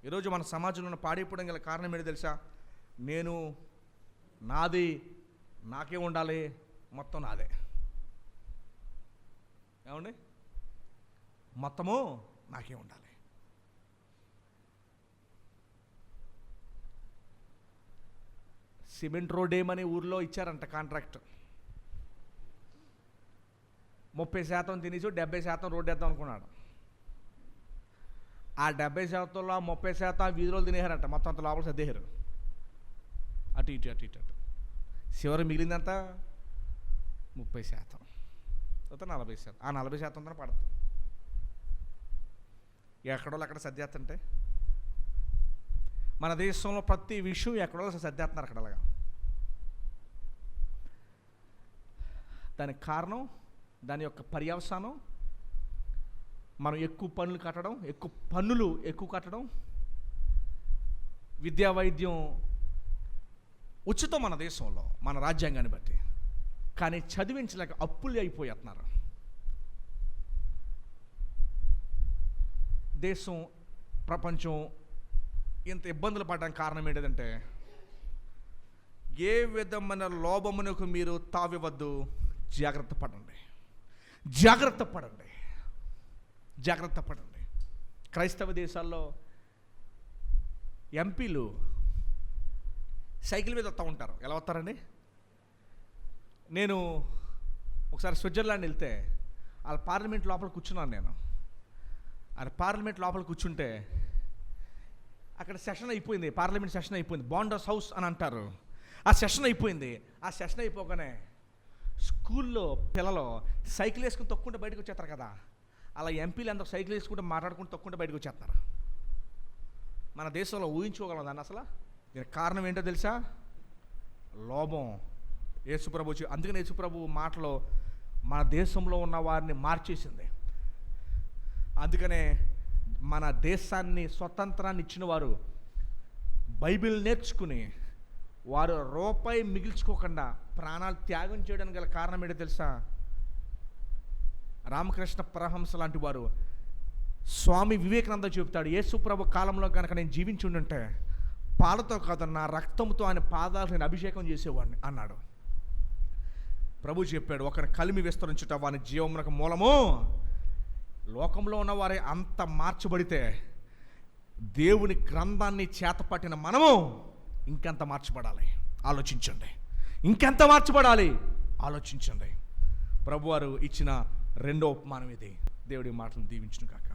ఈరోజు మన సమాజంలో ఉన్న పాడైపోవడం గల కారణం ఏంటి తెలుసా? నేను, నాది, నాకే ఉండాలి, మొత్తం నాదే. ఏమండి? మొత్తము నాకే ఉండాలి. సిమెంట్ రోడ్ ఏమని ఊర్లో ఇచ్చారంట కాంట్రాక్ట్. 30% తినేసి 70% రోడ్డు వేద్దాం అనుకున్నాడు. ఆ 70%లో 30% వీధిలో తినేశారంట, మొత్తం అంత లోపల సర్దేశారు. అటు ఇటు అటు ఇటు అటు చివరి మిగిలిందంతా 30%, 40%. ఆ 40% పడుతుంది. ఎక్కడో అక్కడ సర్దేస్తుంటే మన దేశంలో ప్రతి విషయం ఎక్కడో సర్దేస్తున్నారు అక్కడ అలాగా. దానికి కారణం, దాని యొక్క పర్యవసానం మనం ఎక్కువ పన్నులు కట్టడం, విద్యా వైద్యం ఉచితం మన దేశంలో, మన రాజ్యాంగాన్ని బట్టి. కానీ చదివించలేక అప్పులు అయిపోతున్నారు. దేశం, ప్రపంచం ఇంత ఇబ్బందులు పడడానికి కారణం ఏంటంటే, ఏ విధమైన లోభమునకు మీరు తావివద్దు, జాగ్రత్త పడండి. క్రైస్తవ దేశాల్లో ఎంపీలు సైకిల్ మీద వస్తూ ఉంటారు. ఎలా వస్తారండి? నేను ఒకసారి స్విట్జర్లాండ్ వెళ్తే వాళ్ళ పార్లమెంట్ లోపల కూర్చున్నాను. నేను అది పార్లమెంట్ లోపల కూర్చుంటే అక్కడ సెషన్ అయిపోయింది, పార్లమెంట్ సెషన్ అయిపోయింది, బాండర్స్ హౌస్ అని అంటారు. ఆ సెషన్ అయిపోయింది. ఆ సెషన్ అయిపోగానే స్కూల్లో పిల్లలు సైకిల్ వేసుకుని తొక్కుంటే బయటకు వచ్చేస్తారు కదా, అలా ఎంపీలు అందరూ సైకిల్ వేసుకుంటే మాట్లాడుకుంటూ తొక్కుంటే బయటకు వచ్చేస్తారు. మన దేశంలో ఊహించుకోగలం దాన్ని అసలు. దీనికి కారణం ఏంటో తెలుసా? లోభం. యేసుప్రభు అందుకని యేసుప్రభు మాటలో మన దేశంలో ఉన్న వారిని మార్చేసింది. అందుకనే మన దేశాన్ని, స్వతంత్రాన్ని ఇచ్చిన వారు బైబిల్ నేర్చుకుని వారు రూపాయి మిగిల్చుకోకుండా ప్రాణాలు త్యాగం చేయడానికి గల కారణం ఏంటో తెలుసా? రామకృష్ణ పరమహంస లాంటి వారు, స్వామి వివేకానంద చెబుతాడు, యేసుప్రభు కాలంలో కనుక నేను జీవించి ఉండుంటే పాలతో కాదు నా రక్తంతో ఆయన పాదాలు నేను అభిషేకం చేసేవాడిని అన్నాడు. ప్రభు చెప్పాడు, ఒకరి కలిమి విస్తరించుట వాని జీవమునకు మూలము. లోకంలో ఉన్నవారే అంత మార్చబడితే దేవుని గ్రంథాన్ని చేతపట్టిన మనము ఇంకెంత మార్చబడాలి ఆలోచించండి. ఆలోచించండి. ప్రభువారు ఇచ్చిన రెండో ఉపమానం ఇది. దేవుడి మాటలు దీవించును కాక.